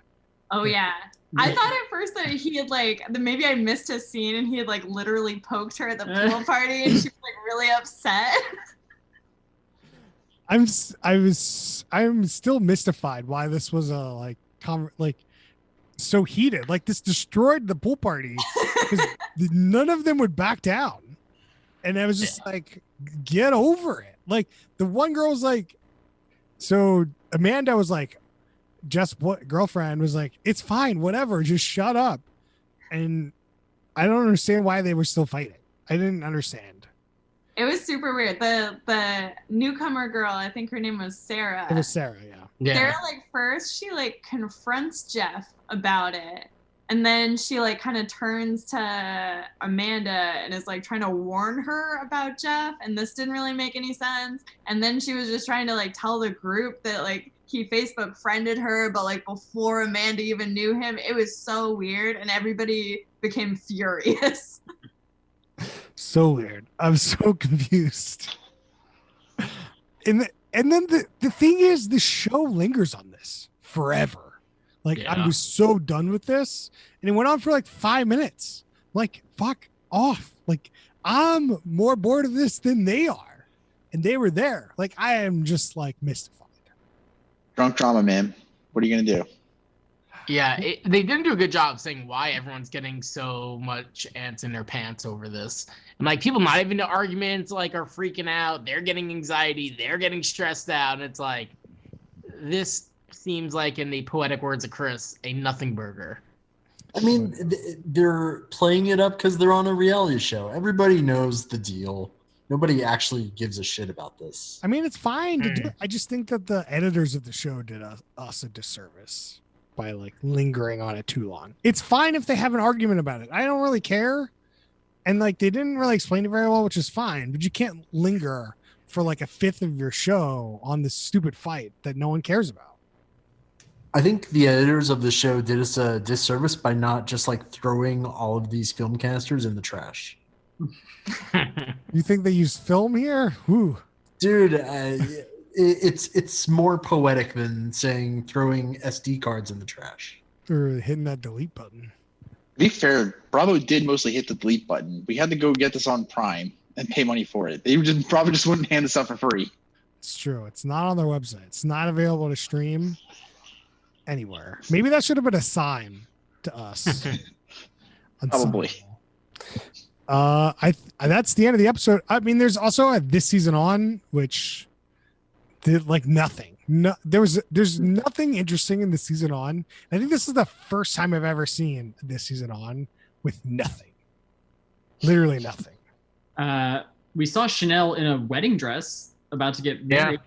Speaker 3: Oh yeah. I thought at first that he had like maybe I missed his scene and he had like literally poked her at the pool party and she was like really upset.
Speaker 1: I'm still mystified why this was a so heated. Like this destroyed the pool party because none of them would back down. And I was just like, get over it. Like the one girl was like, so Amanda was like, just what girlfriend was like, it's fine, whatever, just shut up. And I don't understand why they were still fighting. I didn't understand.
Speaker 3: It was super weird. The newcomer girl, I think her name was Sarah.
Speaker 1: It was Sarah, yeah.
Speaker 3: Sarah, like, first she like confronts Jeff about it, and then she like kind of turns to Amanda and is like trying to warn her about Jeff, and this didn't really make any sense. And then she was just trying to like tell the group that like he Facebook friended her, but like before Amanda even knew him. It was so weird, and everybody became furious.
Speaker 1: So weird. I'm so confused. And then the thing is, the show lingers on this forever. Like,
Speaker 6: Yeah.
Speaker 1: I'm just so done with this. And it went on for like 5 minutes. Like, fuck off. Like, I'm more bored of this than they are. And they were there. Like, I am just like mystified.
Speaker 5: Drunk drama, man. What are you gonna do?
Speaker 6: Yeah, they didn't do a good job saying why everyone's getting so much ants in their pants over this. And like people not even into arguments like are freaking out. They're getting anxiety. They're getting stressed out. And it's like, this seems like, in the poetic words of Chris, a nothing burger.
Speaker 4: I mean, they're playing it up because they're on a reality show. Everybody knows the deal. Nobody actually gives a shit about this.
Speaker 1: I mean, it's fine to do it. I just think that the editors of the show did us a disservice by like lingering on it too long. It's fine if they have an argument about it. I don't really care. And like they didn't really explain it very well, which is fine, but you can't linger for like a fifth of your show on this stupid fight that no one cares about.
Speaker 4: I think the editors of the show did us a disservice by not just like throwing all of these film casters in the trash.
Speaker 1: You think they use film here? Whew.
Speaker 4: Dude, it's more poetic than saying throwing SD cards in the trash.
Speaker 1: Or hitting that delete button.
Speaker 5: To be fair, Bravo did mostly hit the delete button. We had to go get this on Prime and pay money for it. They just probably just wouldn't hand this out for free.
Speaker 1: It's true. It's not on their website. It's not available to stream anywhere. Maybe that should have been a sign to us. On
Speaker 5: Probably.
Speaker 1: some level. That's the end of the episode. I mean, there's also a This Season On, which did like nothing. No, there's nothing interesting in This Season On. I think this is the first time I've ever seen This Season On with nothing. Literally nothing.
Speaker 2: We saw Chanel in a wedding dress about to get married.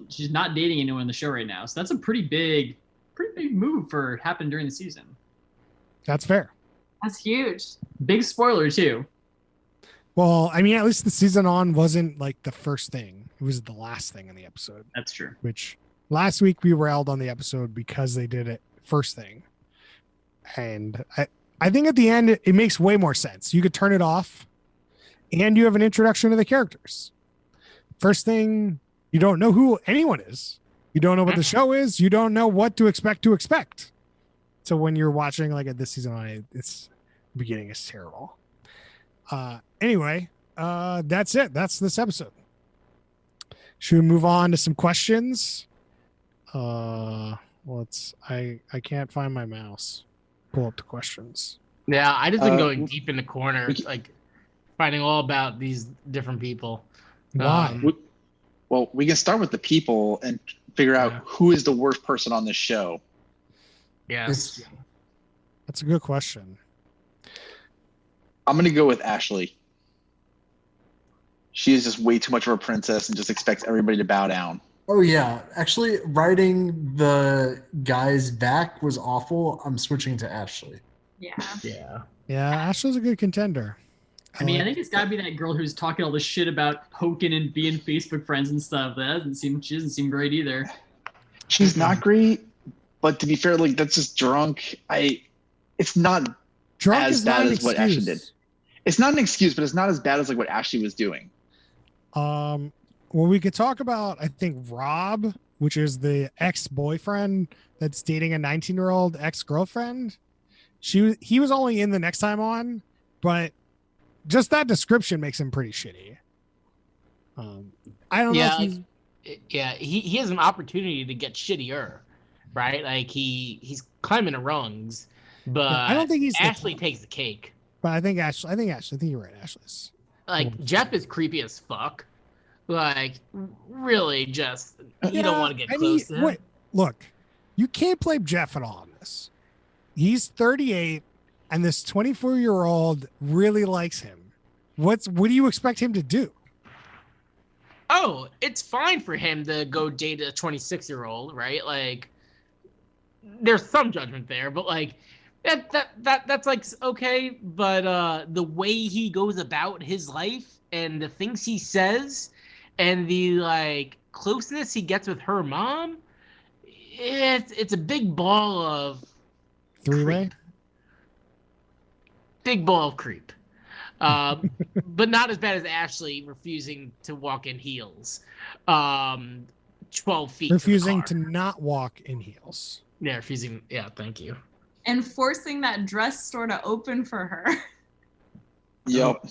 Speaker 2: She's not dating anyone in the show right now, so that's a pretty big move for happened during the season.
Speaker 1: That's fair.
Speaker 3: That's huge.
Speaker 2: Big spoiler too.
Speaker 1: Well, I mean, at least The Season On wasn't like the first thing. It was the last thing in the episode.
Speaker 2: That's true.
Speaker 1: Which last week we railed on the episode because they did it first thing. And I think at the end, it makes way more sense. You could turn it off and you have an introduction to the characters. First thing, you don't know who anyone is. You don't know what the show is. You don't know what to expect. So when you're watching like This Season On, it's the beginning is terrible. Anyway, that's it. That's this episode. Should we move on to some questions? I can't find my mouse. Pull up the questions.
Speaker 6: Yeah, I just been going deep in the corner, like finding all about these different people.
Speaker 1: Why?
Speaker 5: Well, we can start with the people and figure out who is the worst person on this show.
Speaker 6: Yeah.
Speaker 1: That's a good question.
Speaker 5: I'm going to go with Ashley. She is just way too much of a princess and just expects everybody to bow down.
Speaker 4: Oh, yeah. Actually, riding the guy's back was awful. I'm switching to Ashley.
Speaker 3: Yeah.
Speaker 1: Yeah, Ashley's a good contender.
Speaker 2: I mean, I think it's got to be that girl who's talking all this shit about poking and being Facebook friends and stuff. She doesn't seem great either.
Speaker 5: She's not great, but to be fair, like that's just drunk. It's not
Speaker 1: Drunk
Speaker 5: as
Speaker 1: is
Speaker 5: bad
Speaker 1: not an
Speaker 5: as what Ashley did.
Speaker 1: excuse.
Speaker 5: It's not an excuse, but it's not as bad as like what Ashley was doing.
Speaker 1: Well, we could talk about, I think, Rob, which is the ex-boyfriend that's dating a 19-year-old ex-girlfriend. He was only in the next time on, but just that description makes him pretty shitty. I don't know if
Speaker 6: he has an opportunity to get shittier, right? Like he's climbing the rungs, but
Speaker 1: I don't think he's
Speaker 6: Ashley takes the cake.
Speaker 1: But I think you're right, Ashley's.
Speaker 6: Like Jeff is creepy as fuck. Like really, just you don't want to get close to him.
Speaker 1: Wait, look, you can't blame Jeff at all on this. He's 38, and this 24-year-old really likes him. What do you expect him to do?
Speaker 6: Oh, it's fine for him to go date a 26-year-old, right? Like, there's some judgment there, but like, that's like okay. But the way he goes about his life and the things he says, and the like closeness he gets with her mom, it's a big ball of
Speaker 1: three-way.
Speaker 6: Creep. Big ball of creep. But not as bad as Ashley refusing to walk in heels 12 feet
Speaker 1: Refusing to not walk in heels.
Speaker 6: Yeah, refusing. Yeah, thank you.
Speaker 3: And forcing that dress store to open for her.
Speaker 5: Yep.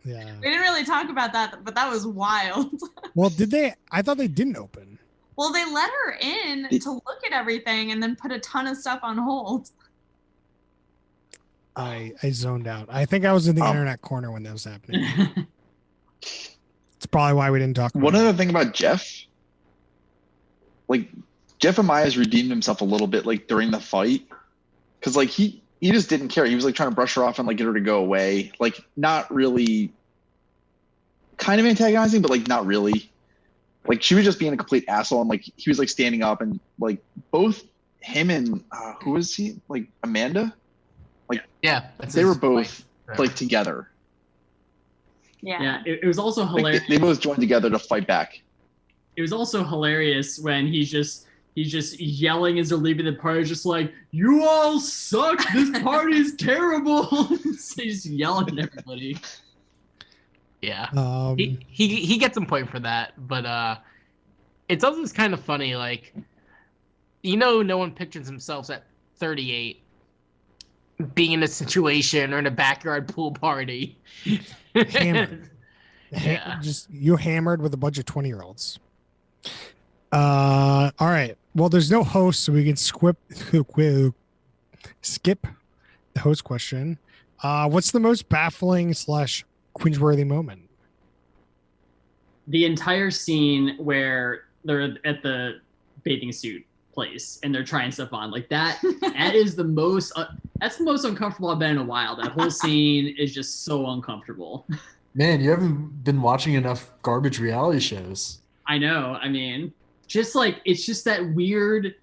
Speaker 1: Yeah.
Speaker 3: We didn't really talk about that, but that was wild.
Speaker 1: Well, did they? I thought they didn't open.
Speaker 3: Well, they let her in to look at everything and then put a ton of stuff on hold.
Speaker 1: I zoned out. I think I was in the internet corner when that was happening. It's probably why we didn't talk about
Speaker 5: One
Speaker 1: it.
Speaker 5: other thing about Jeff, like Jeff Amaya has redeemed himself a little bit like during the fight. Cause like he just didn't care. He was like trying to brush her off and like get her to go away. Like not really kind of antagonizing, but like not really. Like she was just being a complete asshole and like he was like standing up and like both him and who was he? Like Amanda?
Speaker 6: Yeah,
Speaker 5: They were both like together.
Speaker 3: Yeah.
Speaker 2: It was also
Speaker 5: Like
Speaker 2: hilarious.
Speaker 5: they both joined together to fight back.
Speaker 2: It was also hilarious when he's just yelling as they're leaving the party, just like, "You all suck! This party's terrible!" So he's yelling at everybody.
Speaker 6: Yeah. He gets some point for that, but it's also just kind of funny, like, no one pictures themselves at 38 being in a situation or in a backyard pool party.
Speaker 1: Hammered.
Speaker 6: Yeah.
Speaker 1: Just you hammered with a bunch of 20-year-olds. All right. Well, there's no host, so we can skip the host question. What's the most baffling / cringeworthy moment?
Speaker 2: The entire scene where they're at the bathing suit place and they're trying stuff on, like that is the most that's the most uncomfortable I've been in a while. That whole scene is just so uncomfortable.
Speaker 4: Man, you haven't been watching enough garbage reality shows.
Speaker 2: I know. I mean, just like it's just that weird.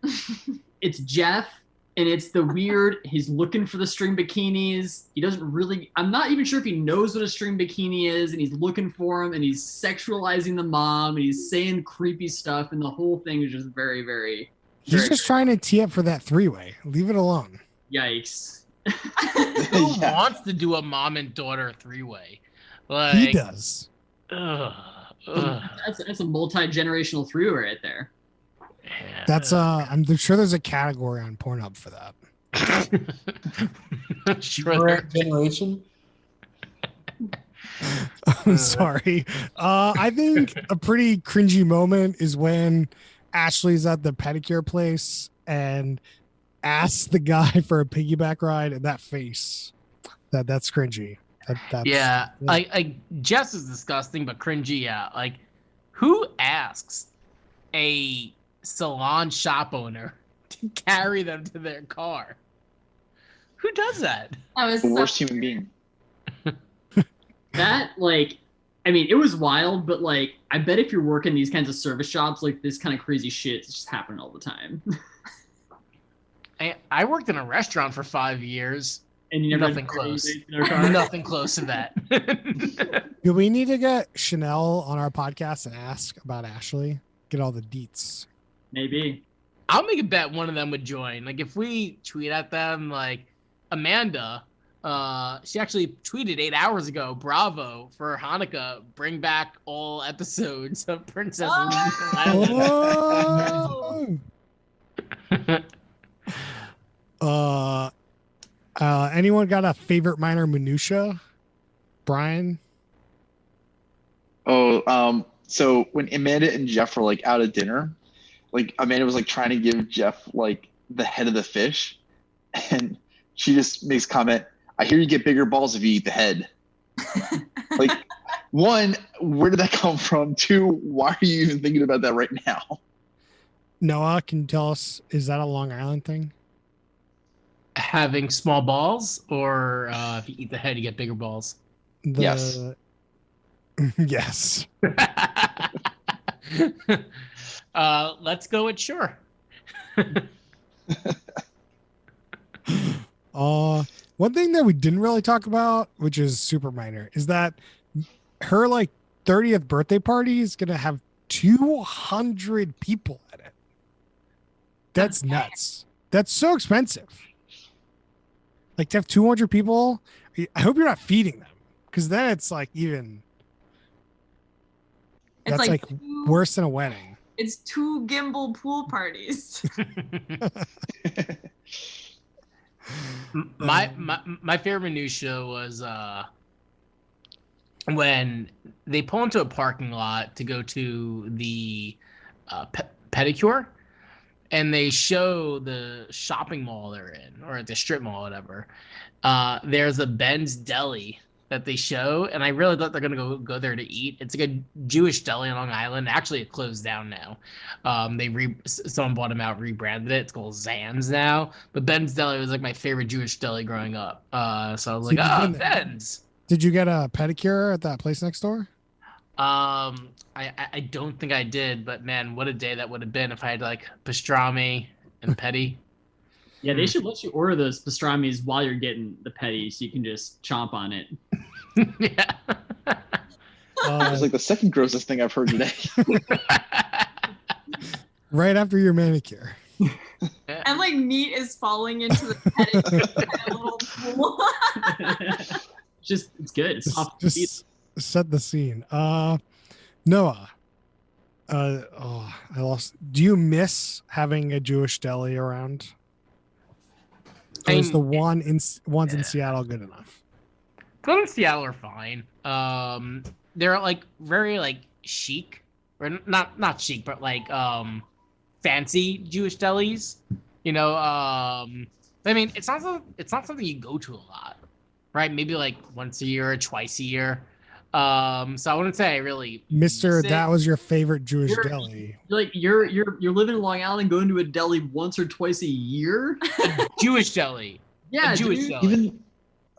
Speaker 2: It's Jeff, and it's the weird. He's looking for the string bikinis. He doesn't really. I'm not even sure if he knows what a string bikini is, and he's looking for him, and he's sexualizing the mom, and he's saying creepy stuff, and the whole thing is just very, very.
Speaker 1: He's
Speaker 2: very
Speaker 1: just trying to tee up for that 3-way. Leave it alone.
Speaker 2: Yikes.
Speaker 6: Who
Speaker 5: Yeah.
Speaker 6: wants to do a mom and daughter 3-way? Like,
Speaker 1: He does.
Speaker 6: Ugh.
Speaker 2: That's a multi-generational three right there.
Speaker 6: Yeah.
Speaker 1: That's I'm sure there's a category on Pornhub for that.
Speaker 6: Sure
Speaker 4: Correct generation.
Speaker 1: I'm sorry. I think a pretty cringy moment is when Ashley's at the pedicure place and asks the guy for a piggyback ride, and that face. That's cringy. That's,
Speaker 6: Yeah, like Jess is disgusting, but cringy. Yeah, like who asks a salon shop owner to carry them to their car? Who does that?
Speaker 3: That was
Speaker 5: The
Speaker 3: so
Speaker 5: worst human being.
Speaker 2: That, like, I mean, it was wild, but like, I bet if you're working these kinds of service shops, like this kind of crazy shit is just happening all the time.
Speaker 6: I worked in a restaurant for 5 years.
Speaker 2: And you never
Speaker 6: Nothing close.
Speaker 2: in their car.
Speaker 6: Nothing close to that.
Speaker 1: Do we need to get Chanel on our podcast and ask about Ashley? Get all the deets.
Speaker 2: Maybe.
Speaker 6: I'll make a bet one of them would join. Like if we tweet at them, like Amanda, She actually tweeted 8 hours ago, "Bravo for Hanukkah! Bring back all episodes of Princess and
Speaker 1: Oh! Anyone got a favorite minor minutia? Brian?
Speaker 5: Oh, so when Amanda and Jeff were like out at dinner, like Amanda was like trying to give Jeff like the head of the fish, and she just makes comment, "I hear you get bigger balls if you eat the head." Like, one, where did that come from? Two, why are you even thinking about that right now?
Speaker 1: Noah, can you tell us, is that a Long Island thing?
Speaker 6: Having small balls, or if you eat the head, you get bigger balls.
Speaker 5: Yes.
Speaker 1: Yes.
Speaker 6: Let's go with sure.
Speaker 1: One thing that we didn't really talk about, which is super minor, is that her like 30th birthday party is gonna have 200 people at it. That's nuts. That's so expensive. Like to have 200 people, I hope you're not feeding them, because then it's like even.
Speaker 3: It's
Speaker 1: That's like
Speaker 3: two-
Speaker 1: worse than a wedding.
Speaker 3: It's 2 gimbal pool parties.
Speaker 6: My favorite minutia was when they pull into a parking lot to go to the pedicure, and they show the shopping mall they're in, or the strip mall, whatever. There's a Ben's Deli that they show, and I really thought they're gonna go there to eat. It's like a Jewish deli on Long Island. Actually, it closed down now. Someone bought them out, rebranded it. It's called Zan's now. But Ben's Deli was like my favorite Jewish deli growing up. So I was like,
Speaker 1: you've been there.
Speaker 6: Ben's.
Speaker 1: Did you get a pedicure at that place next door?
Speaker 6: I don't think I did, but man, what a day that would have been if I had like pastrami and petty.
Speaker 2: Yeah, they should let you order those pastrami's while you're getting the petty, so you can just chomp on it.
Speaker 6: Yeah.
Speaker 5: It was like the second grossest thing I've heard today.
Speaker 1: Right after your manicure.
Speaker 3: And like meat is falling into the little pool.
Speaker 2: It's good. It's off the feet.
Speaker 1: Just set the scene. Noah. I lost. Do you miss having a Jewish deli around? Or is the ones in Seattle good enough?
Speaker 6: One in Seattle are fine. They're like very like chic, or not chic, but like fancy Jewish delis. You know, I mean, it's not something you go to a lot, right? Maybe like once a year or twice a year. So I wouldn't say I really
Speaker 1: Mister,
Speaker 6: miss it.
Speaker 1: that was your favorite Jewish deli.
Speaker 2: You're living in Long Island, going to a deli once or twice a year.
Speaker 6: Jewish deli.
Speaker 2: Yeah,
Speaker 6: A Jewish
Speaker 2: dude.
Speaker 6: deli.
Speaker 5: Even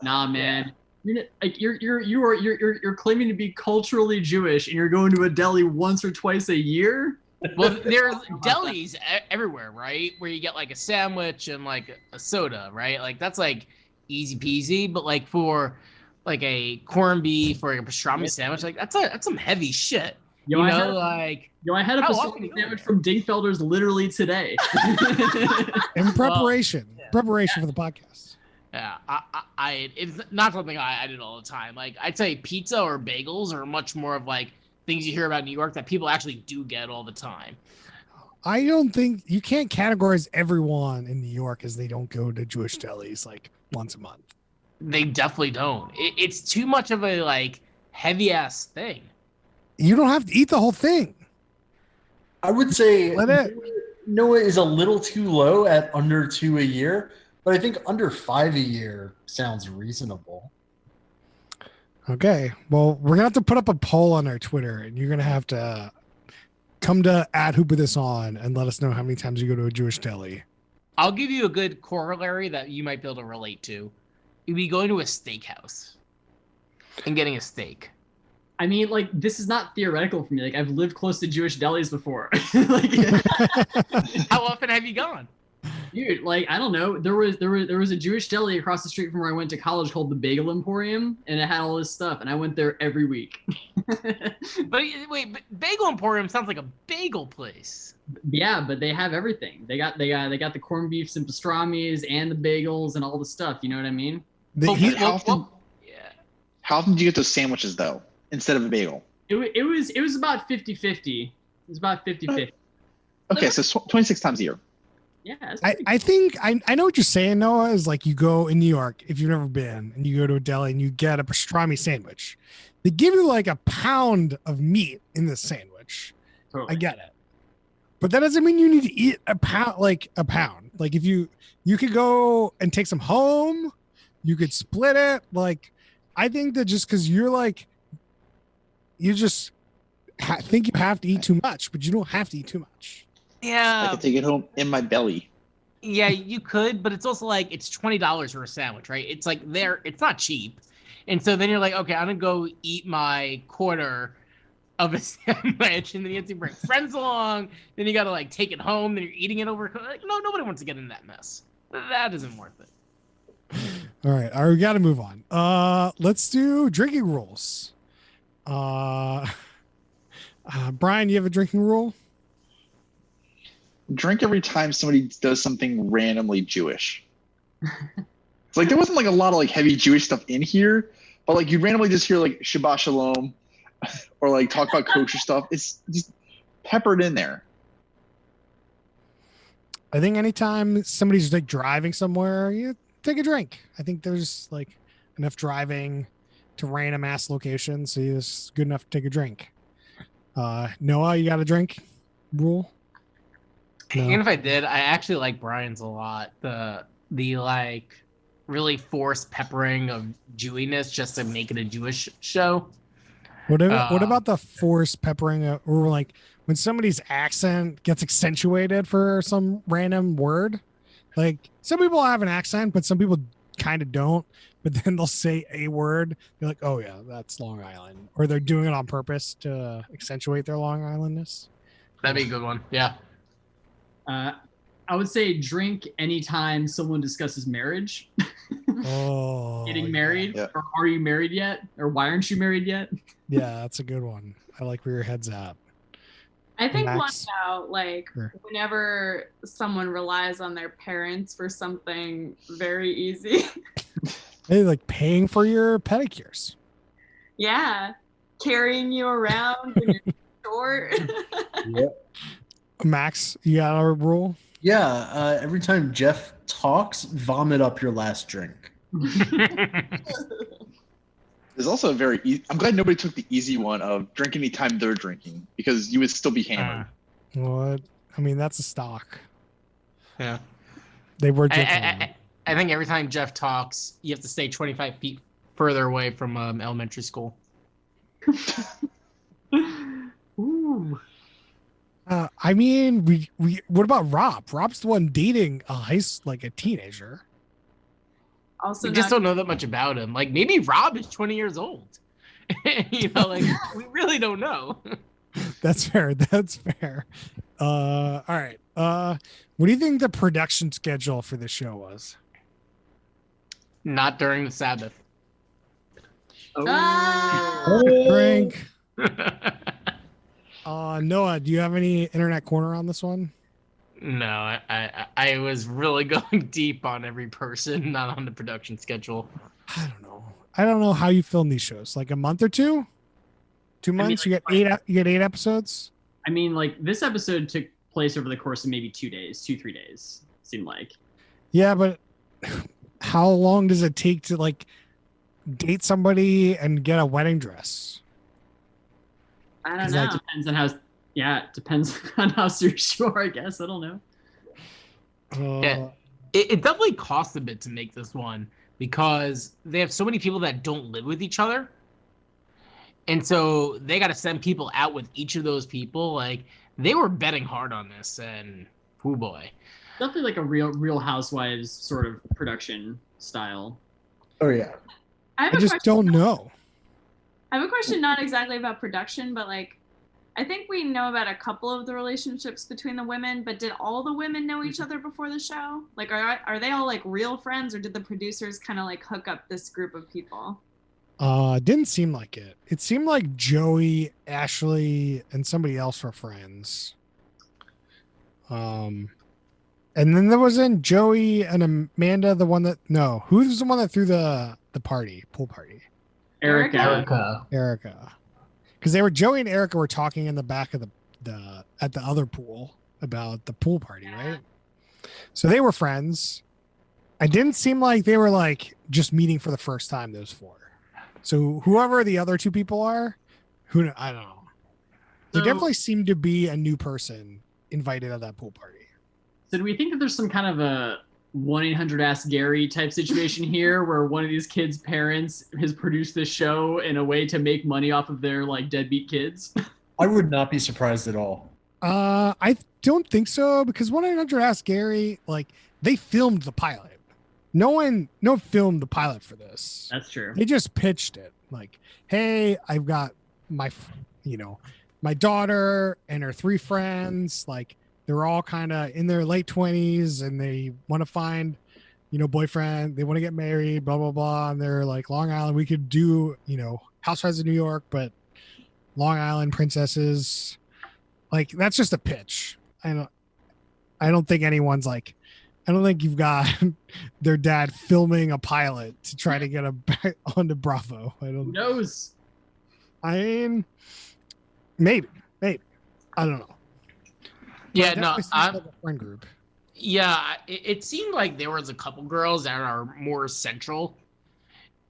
Speaker 2: Nah, man. You're claiming to be culturally Jewish, and you're going to a deli once or twice a year.
Speaker 6: Well, there's delis everywhere, right? Where you get like a sandwich and like a soda, right? Like that's like easy peasy. But like for like a corned beef or like a pastrami sandwich, like that's some heavy shit.
Speaker 2: Yo, I had a
Speaker 6: How often
Speaker 2: pastrami
Speaker 6: do you go
Speaker 2: sandwich from Dingfelder's literally today.
Speaker 1: In preparation for the podcast.
Speaker 6: Yeah, it's not something I did all the time. Like I'd say pizza or bagels are much more of like things you hear about New York that people actually do get all the time.
Speaker 1: I don't think you can't categorize everyone in New York as they don't go to Jewish delis like once a month.
Speaker 6: They definitely don't. It's too much of a like heavy ass thing.
Speaker 1: You don't have to eat the whole thing.
Speaker 4: I would say
Speaker 1: Let it.
Speaker 4: Noah is a little too low at under 2 a year, but I think under 5 a year sounds reasonable.
Speaker 1: Okay. Well, we're gonna have to put up a poll on our Twitter, and you're gonna have to come to @HooPutThisOn and let us know how many times you go to a Jewish deli.
Speaker 6: I'll give you a good corollary that you might be able to relate to. You'd be going to a steakhouse and getting a steak.
Speaker 2: I mean, like, this is not theoretical for me. Like, I've lived close to Jewish delis before. Like,
Speaker 6: How often have you gone?
Speaker 2: dude, like, I don't know. There was a Jewish deli across the street from where I went to college called the Bagel Emporium, and it had all this stuff, and I went there every week.
Speaker 6: But wait, Bagel Emporium sounds like a bagel place.
Speaker 2: Yeah, but they have everything. They got the corned beefs and pastrami's and the bagels and all the stuff. You know what I mean?
Speaker 1: The,
Speaker 6: Well,
Speaker 1: he,
Speaker 5: How often?
Speaker 6: yeah.
Speaker 5: How often do you get those sandwiches though, instead of a bagel?
Speaker 2: It was about 50-50. It was about 50-50.
Speaker 5: Okay, so 26 times a year.
Speaker 2: Yeah, that's
Speaker 1: I,
Speaker 2: pretty
Speaker 1: I think I know what you're saying, Noah, is like you go in New York, if you've never been, and you go to a deli and you get a pastrami sandwich. They give you like a pound of meat in the sandwich.
Speaker 2: totally.
Speaker 1: I get it. But that doesn't mean you need to eat a pound. Like if you could go and take some home, you could split it. Like I think that just because you're like you just think you have to eat too much, but you don't have to eat too much.
Speaker 5: I
Speaker 6: Yeah,
Speaker 5: could take it home in my belly.
Speaker 6: yeah, you could, but it's also like it's $20 for a sandwich, right? It's like it's not cheap, and so then you're like, okay, I'm gonna go eat my quarter of a sandwich, and then you have to bring friends along. Then you gotta like take it home. Then you're eating it over. Like, no, nobody wants to get in that mess. That isn't worth it.
Speaker 1: All right, we got to move on. Let's do drinking rules. Brian, you have a drinking rule?
Speaker 5: Drink every time somebody does something randomly Jewish. It's like there wasn't like a lot of like heavy Jewish stuff in here, but like you randomly just hear like Shabbat Shalom or like talk about kosher stuff. It's just peppered in there.
Speaker 1: I think anytime somebody's like driving somewhere, you take a drink. I think there's like enough driving to random ass locations, so it's good enough to take a drink. Noah, you got a drink rule? No.
Speaker 6: Even if I did, I actually like Brian's a lot. The like really forced peppering of Jewiness just to make it a Jewish show.
Speaker 1: What about the forced peppering or like when somebody's accent gets accentuated for some random word? Like some people have an accent, but some people kind of don't. But then they'll say a word. They're like, "Oh yeah, that's Long Island," or they're doing it on purpose to accentuate their Long Islandness.
Speaker 6: That'd be a good one. Yeah.
Speaker 2: I would say drink anytime someone discusses marriage.
Speaker 1: Oh,
Speaker 2: Getting married,
Speaker 5: Yeah.
Speaker 2: or are you married yet, or why aren't you married yet?
Speaker 1: Yeah, that's a good one. I like where your head's at.
Speaker 3: I think one
Speaker 1: Max?
Speaker 3: about like
Speaker 1: Sure.
Speaker 3: whenever someone relies on their parents for something very easy.
Speaker 1: Hey, like paying for your pedicures.
Speaker 3: Yeah. Carrying you around when you're short.
Speaker 1: Max, you got a rule?
Speaker 4: Yeah, every time Jeff talks, vomit up your last drink.
Speaker 5: There's also a very I'm glad nobody took the easy one of drink anytime they're drinking because you would still be hammered.
Speaker 1: What? I mean, that's a stock.
Speaker 6: Yeah.
Speaker 1: They were drinking.
Speaker 6: I think every time Jeff talks, you have to stay 25 feet further away from elementary school.
Speaker 2: Ooh.
Speaker 1: I mean, we. What about Rob? Rob's the one dating a teenager.
Speaker 3: Also,
Speaker 6: We just
Speaker 3: not
Speaker 6: don't know that much about him. Like maybe Rob is 20 years old. You know, like we really don't know.
Speaker 1: That's fair. That's fair. All right. What do you think the production schedule for the show was?
Speaker 6: Not during the Sabbath.
Speaker 3: Ah!
Speaker 1: Frank. Noah, do you have any internet corner on this one?
Speaker 6: No, I was really going deep on every person, not on the production schedule.
Speaker 1: I don't know. I don't know how you film these shows. Like a month or two? 2 months?
Speaker 2: like,
Speaker 1: You get 8 episodes?
Speaker 2: I mean, like this episode took place over the course of maybe 2 days, 2-3 days. Seemed like.
Speaker 1: Yeah, but how long does it take to like date somebody and get a wedding dress?
Speaker 3: I don't
Speaker 2: 'Cause
Speaker 3: know.
Speaker 2: that depends on how. Yeah, it depends on how serious you are. I guess I don't know.
Speaker 6: Yeah. It definitely costs a bit to make this one because they have so many people that don't live with each other. And so they got to send people out with each of those people. Like they were betting hard on this, and oh boy.
Speaker 2: Definitely like a Real Housewives sort of production style.
Speaker 4: Oh yeah.
Speaker 3: I have
Speaker 1: I
Speaker 3: a
Speaker 1: just
Speaker 3: question.
Speaker 1: don't know.
Speaker 3: I have a question, not exactly about production, but like, I think we know about a couple of the relationships between the women, but did all the women know each other before the show? Like, are they all like real friends, or did the producers kind of like hook up this group of people?
Speaker 1: Didn't seem like it. It seemed like Joey, Ashley, and somebody else were friends. And then there wasn't Joey and Amanda the one that who's the one that threw the pool party?
Speaker 2: Erica.
Speaker 1: Erica. Because Joey and Erica were talking in the back of the at the other pool about the pool party, right? So they were friends. I didn't seem like they were like just meeting for the first time, those four. So whoever the other two people are, I don't know. They definitely seem to be a new person invited at that pool party.
Speaker 2: So do we think that there's some kind of a 1-800-ASK-GARY type situation here where one of these kids' parents has produced this show in a way to make money off of their like deadbeat kids?
Speaker 4: I would not be surprised at all.
Speaker 1: I don't think so, because 1-800-ASK-GARY, like, they filmed the pilot. No one filmed the pilot for this.
Speaker 2: That's true.
Speaker 1: They just pitched it like, hey, I've got my daughter and her 3 friends, like, they're all kind of in their late 20s and they want to find, boyfriend. They want to get married, blah, blah, blah. And they're like, Long Island, we could do, Housewives of New York, but Long Island princesses. Like, that's just a pitch. I don't think anyone's like, I don't think you've got their dad filming a pilot to try to get onto Bravo.
Speaker 2: Who knows?
Speaker 1: I mean, maybe. I don't know.
Speaker 6: Yeah, no,
Speaker 1: I'm like a friend group.
Speaker 6: Yeah, it seemed like there was a couple girls that are more central,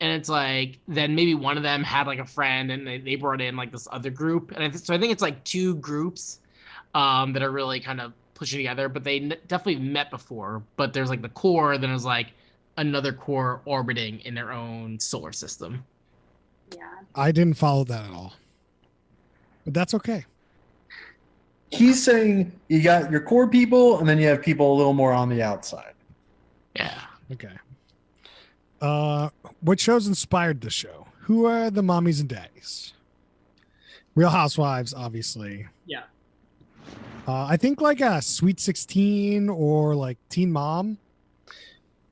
Speaker 6: and it's like then maybe one of them had like a friend, and they brought in like this other group, and so I think it's like 2 groups that are really kind of pushing together, but they definitely met before. But there's like the core, then there's like another core orbiting in their own solar system.
Speaker 3: Yeah.
Speaker 1: I didn't follow that at all, but that's okay.
Speaker 4: He's saying you got your core people, and then you have people a little more on the outside.
Speaker 6: Yeah.
Speaker 1: Okay. What shows inspired this show? Who are the mommies and daddies? Real Housewives, obviously.
Speaker 2: Yeah.
Speaker 1: I think like a Sweet 16 or like Teen Mom.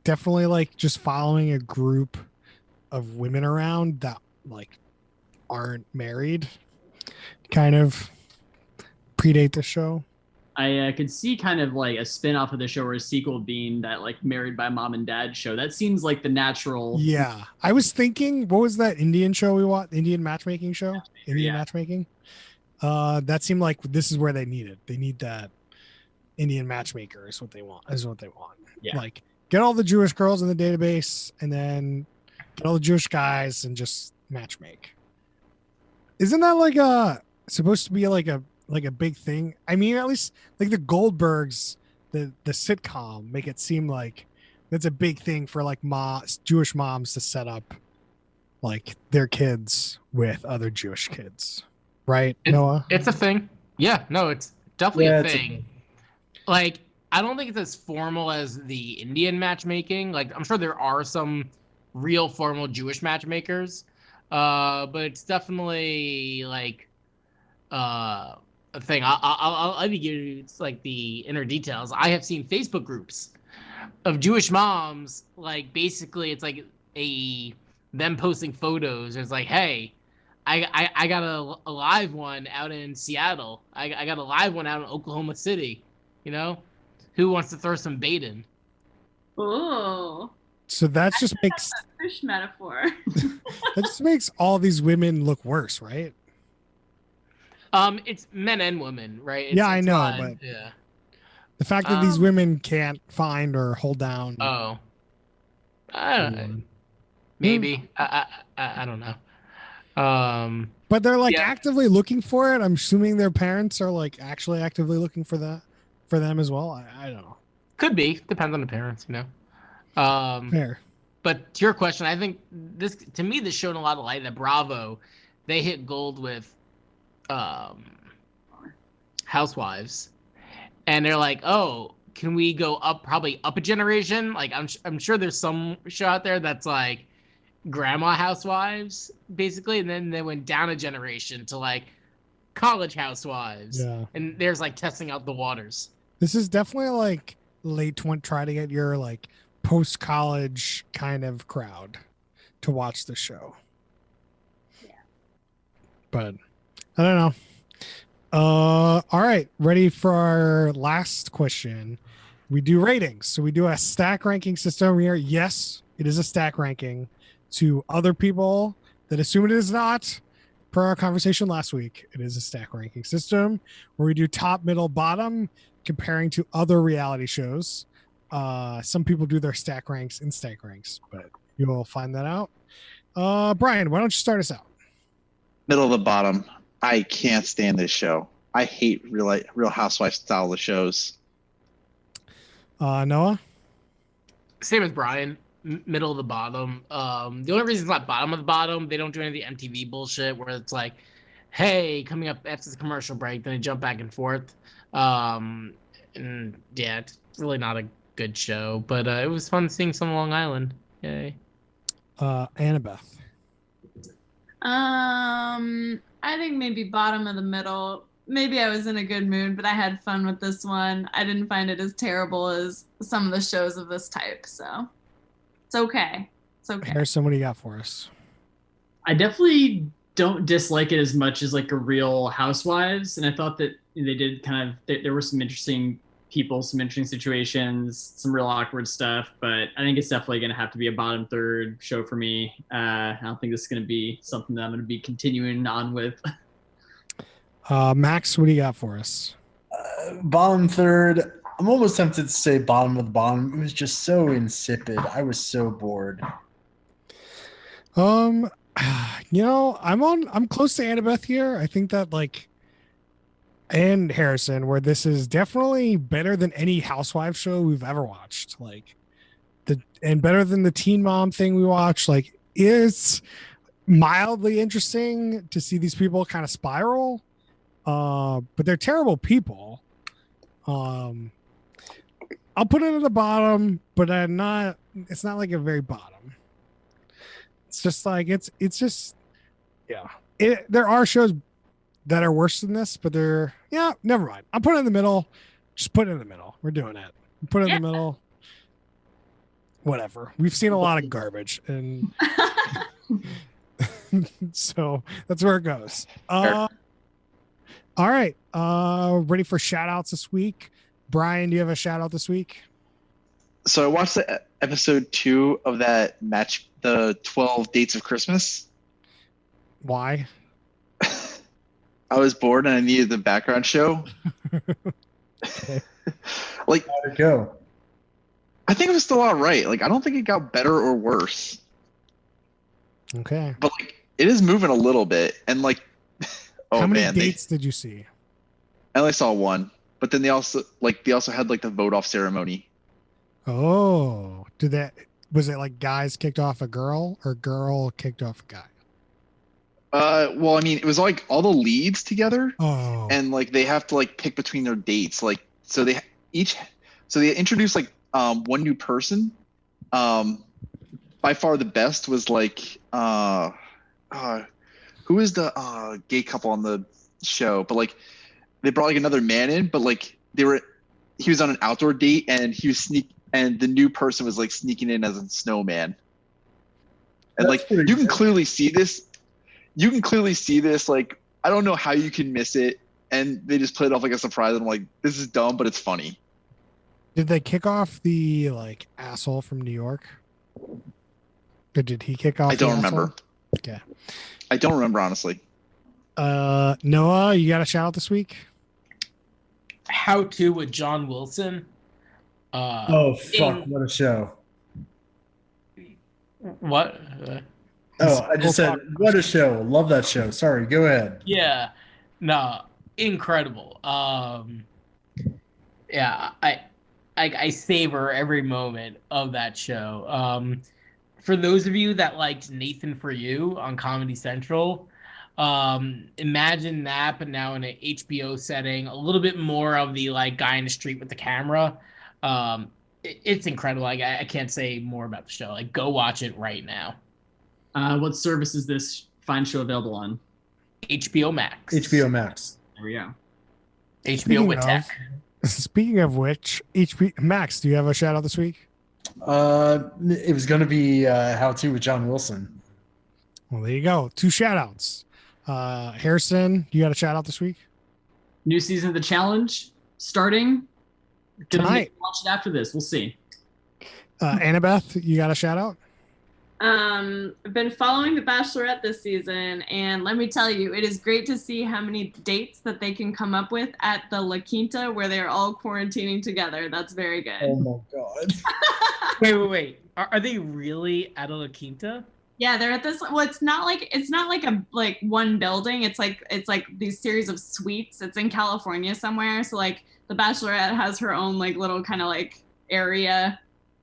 Speaker 1: Definitely like just following a group of women around that like aren't married. Kind of predate the show.
Speaker 2: I could see kind of like a spin-off of the show or a sequel being that like Married by Mom and Dad show. That seems like the natural.
Speaker 1: Yeah. I was thinking, what was that Indian show we watched? Indian matchmaking show? Indian matchmaking? That seemed like this is where they need it. They need that Indian matchmaker is what they want.
Speaker 2: Yeah.
Speaker 1: Like, get all the Jewish girls in the database and then get all the Jewish guys and just matchmake. Isn't that like supposed to be like a big thing? I mean, at least like the Goldbergs, the sitcom, make it seem like that's a big thing for like Jewish moms to set up like their kids with other Jewish kids, right? Noah?
Speaker 6: It's a thing. Yeah, no, it's definitely a
Speaker 4: it's
Speaker 6: thing. Like, I don't think it's as formal as the Indian matchmaking. Like, I'm sure there are some real formal Jewish matchmakers, but it's definitely like a thing. I'll give you like the inner details. I have seen Facebook groups of Jewish moms. Like, basically, it's like them posting photos. It's like, hey, I got a live one out in Seattle. I got a live one out in Oklahoma City. Who wants to throw some bait in?
Speaker 3: Oh.
Speaker 1: So that just makes
Speaker 3: that fish metaphor.
Speaker 1: that just makes all these women look worse, right?
Speaker 6: It's men and women, right?
Speaker 1: Yeah, I know,
Speaker 6: not-
Speaker 1: but
Speaker 6: yeah.
Speaker 1: the fact that these women can't find or hold down.
Speaker 6: Oh, I don't know. Maybe I don't know.
Speaker 1: But they're like
Speaker 6: Yeah.
Speaker 1: actively looking for it. I'm assuming their parents are like actually actively looking for them as well. I don't know.
Speaker 6: Could be. Depends on the parents,
Speaker 1: Fair.
Speaker 6: But to your question, I think this showed a lot of light that Bravo, they hit gold with Housewives, and they're like, oh, can we go probably up a generation? Like, I'm sure there's some show out there that's like Grandma Housewives, basically, and then they went down a generation to like College Housewives,
Speaker 1: Yeah.
Speaker 6: and there's like testing out the waters.
Speaker 1: This is definitely like late 20, try to get your like post college kind of crowd to watch the show.
Speaker 3: Yeah.
Speaker 1: But I don't know. All right, ready for our last question. we do ratings. So we do a stack ranking system here. Yes, it is a stack ranking. To other people that assume it is not, per our conversation last week, it is a stack ranking system where we do top, middle, bottom, comparing to other reality shows. Some people do their stack ranks in stack ranks, but you'll find that out. Brian, why don't you start us out?
Speaker 5: Middle of the bottom. I can't stand this show. I hate Real Housewives style of shows.
Speaker 1: Noah?
Speaker 6: Same as Brian. Middle of the bottom. The only reason it's not bottom of the bottom, they don't do any of the MTV bullshit where it's like, hey, coming up after the commercial break, then they jump back and forth. And yeah, it's really not a good show, but it was fun seeing some Long Island. Yay.
Speaker 1: Annabeth.
Speaker 3: I think maybe bottom of the middle. Maybe I was in a good mood, but I had fun with this one. I didn't find it as terrible as some of the shows of this type, so it's okay. It's okay.
Speaker 1: Harrison, what do you got for us?
Speaker 2: I definitely don't dislike it as much as like a Real Housewives, and I thought that they did kind of there were some interesting people, some interesting situations, some real awkward stuff, but I think it's definitely going to have to be a bottom third show for me. I don't think this is going to be something that I'm going to be continuing on with.
Speaker 1: Max, what do you got for us?
Speaker 4: Bottom third. I'm almost tempted to say bottom of the bottom. It was just so insipid. I was so bored.
Speaker 1: I'm close to Annabeth here. I think that and Harrison, where this is definitely better than any housewife show we've ever watched. And better than the Teen Mom thing we watched. It's mildly interesting to see these people kind of spiral. But they're terrible people. I'll put it at the bottom, but it's not like a very bottom. It's just there are shows that are worse than this, but never mind. I'll put it in the middle. Just put it in the middle. We're doing it. Put it in the middle. Whatever. We've seen a lot of garbage, and so that's where it goes. All right. Ready for shout outs this week? Brian, do you have a shout out this week?
Speaker 5: So I watched the episode 2 of that match, the 12 Dates of Christmas.
Speaker 1: Why?
Speaker 5: I was bored and I needed the background show.
Speaker 1: Okay.
Speaker 4: How'd it go?
Speaker 5: I think it was still all right. I don't think it got better or worse.
Speaker 1: Okay.
Speaker 5: But it is moving a little bit. And
Speaker 1: how many dates did you see?
Speaker 5: I only saw one. But then they also had the vote off ceremony.
Speaker 1: Oh, was it guys kicked off a girl or girl kicked off a guy?
Speaker 5: Well, I mean, it was all the leads together.
Speaker 1: Oh.
Speaker 5: And they have to pick between their dates. So they introduced one new person. By far the best was who is the gay couple on the show? But they brought another man in, but he was on an outdoor date and and the new person was sneaking in as a snowman. And you can clearly see this. You can clearly see this. I don't know how you can miss it. And they just played it off like a surprise. And I'm this is dumb, but it's funny.
Speaker 1: Did they kick off the asshole from New York? Or did he kick off?
Speaker 5: I don't remember.
Speaker 1: Okay.
Speaker 5: I don't remember, honestly.
Speaker 1: Noah, you got a shout out this week?
Speaker 6: How To with John Wilson.
Speaker 4: What a show.
Speaker 6: What?
Speaker 4: I just said, what a show. Love that show. Sorry, go ahead.
Speaker 6: Yeah. No, incredible. Yeah, I savor every moment of that show. For those of you that liked Nathan For You on Comedy Central, imagine that, but now in an HBO setting, a little bit more of the guy in the street with the camera. It's incredible. I can't say more about the show. Go watch it right now.
Speaker 2: What service is this fine show available on?
Speaker 6: HBO Max.
Speaker 4: HBO Max.
Speaker 2: There we go.
Speaker 6: HBO with tech.
Speaker 1: Speaking of which, Max, do you have a shout out this week?
Speaker 4: It was going to be How To with John Wilson.
Speaker 1: Well, there you go. 2 shout outs. Harrison, you got a shout out this week?
Speaker 2: New season of The Challenge starting. Gonna
Speaker 1: Tonight.
Speaker 2: watch it after this. We'll see.
Speaker 1: Annabeth, you got a shout out?
Speaker 3: I've been following The Bachelorette this season, and let me tell you, it is great to see how many dates that they can come up with at the La Quinta where they're all quarantining together. That's very good.
Speaker 4: Oh my god.
Speaker 6: Wait. Are they really at a La Quinta?
Speaker 3: Yeah, they're at this. Well, it's not like a one building. It's like these series of suites. It's in California somewhere. So like the Bachelorette has her own like little kind of like area,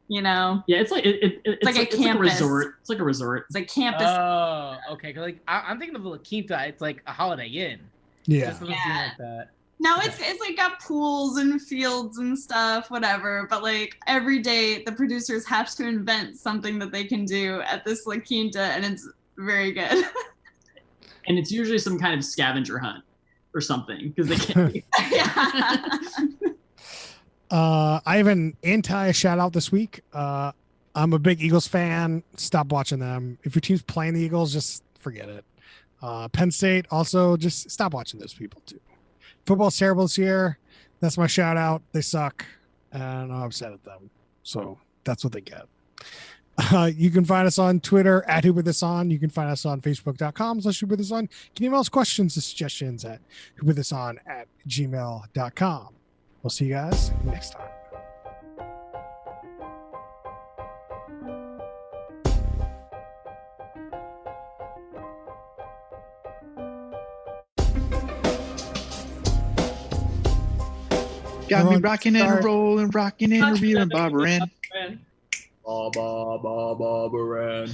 Speaker 3: you know.
Speaker 2: Yeah, it's like it's
Speaker 3: like a
Speaker 2: it's like a
Speaker 3: campus.
Speaker 2: resort. It's like a resort.
Speaker 3: It's like campus.
Speaker 6: Oh, okay. 'Cause, like I'm thinking of La Quinta. It's like a Holiday Inn.
Speaker 1: Yeah.
Speaker 6: This doesn't seem like that.
Speaker 3: No, it's like got pools and fields and stuff, whatever. But like every day, the producers have to invent something that they can do at this La Quinta, and it's very good.
Speaker 2: And it's usually some kind of scavenger hunt or something because they can't.
Speaker 3: Yeah.
Speaker 1: I have an anti shout out this week. I'm a big Eagles fan. Stop watching them. If your team's playing the Eagles, just forget it. Penn State, also just stop watching those people too. Football's terrible this year. That's my shout out. They suck, and I'm upset at them. So that's what they get. You can find us on Twitter at whoputthison. You can find us on facebook.com/whoputthison. You can email us questions and suggestions at whoputthison@gmail.com. We'll see you guys next time.
Speaker 5: Got me
Speaker 1: Everyone,
Speaker 5: rocking and
Speaker 1: start.
Speaker 5: rolling, rocking and reviewing Barbara Ann.
Speaker 2: Man.
Speaker 5: Barbara Ann.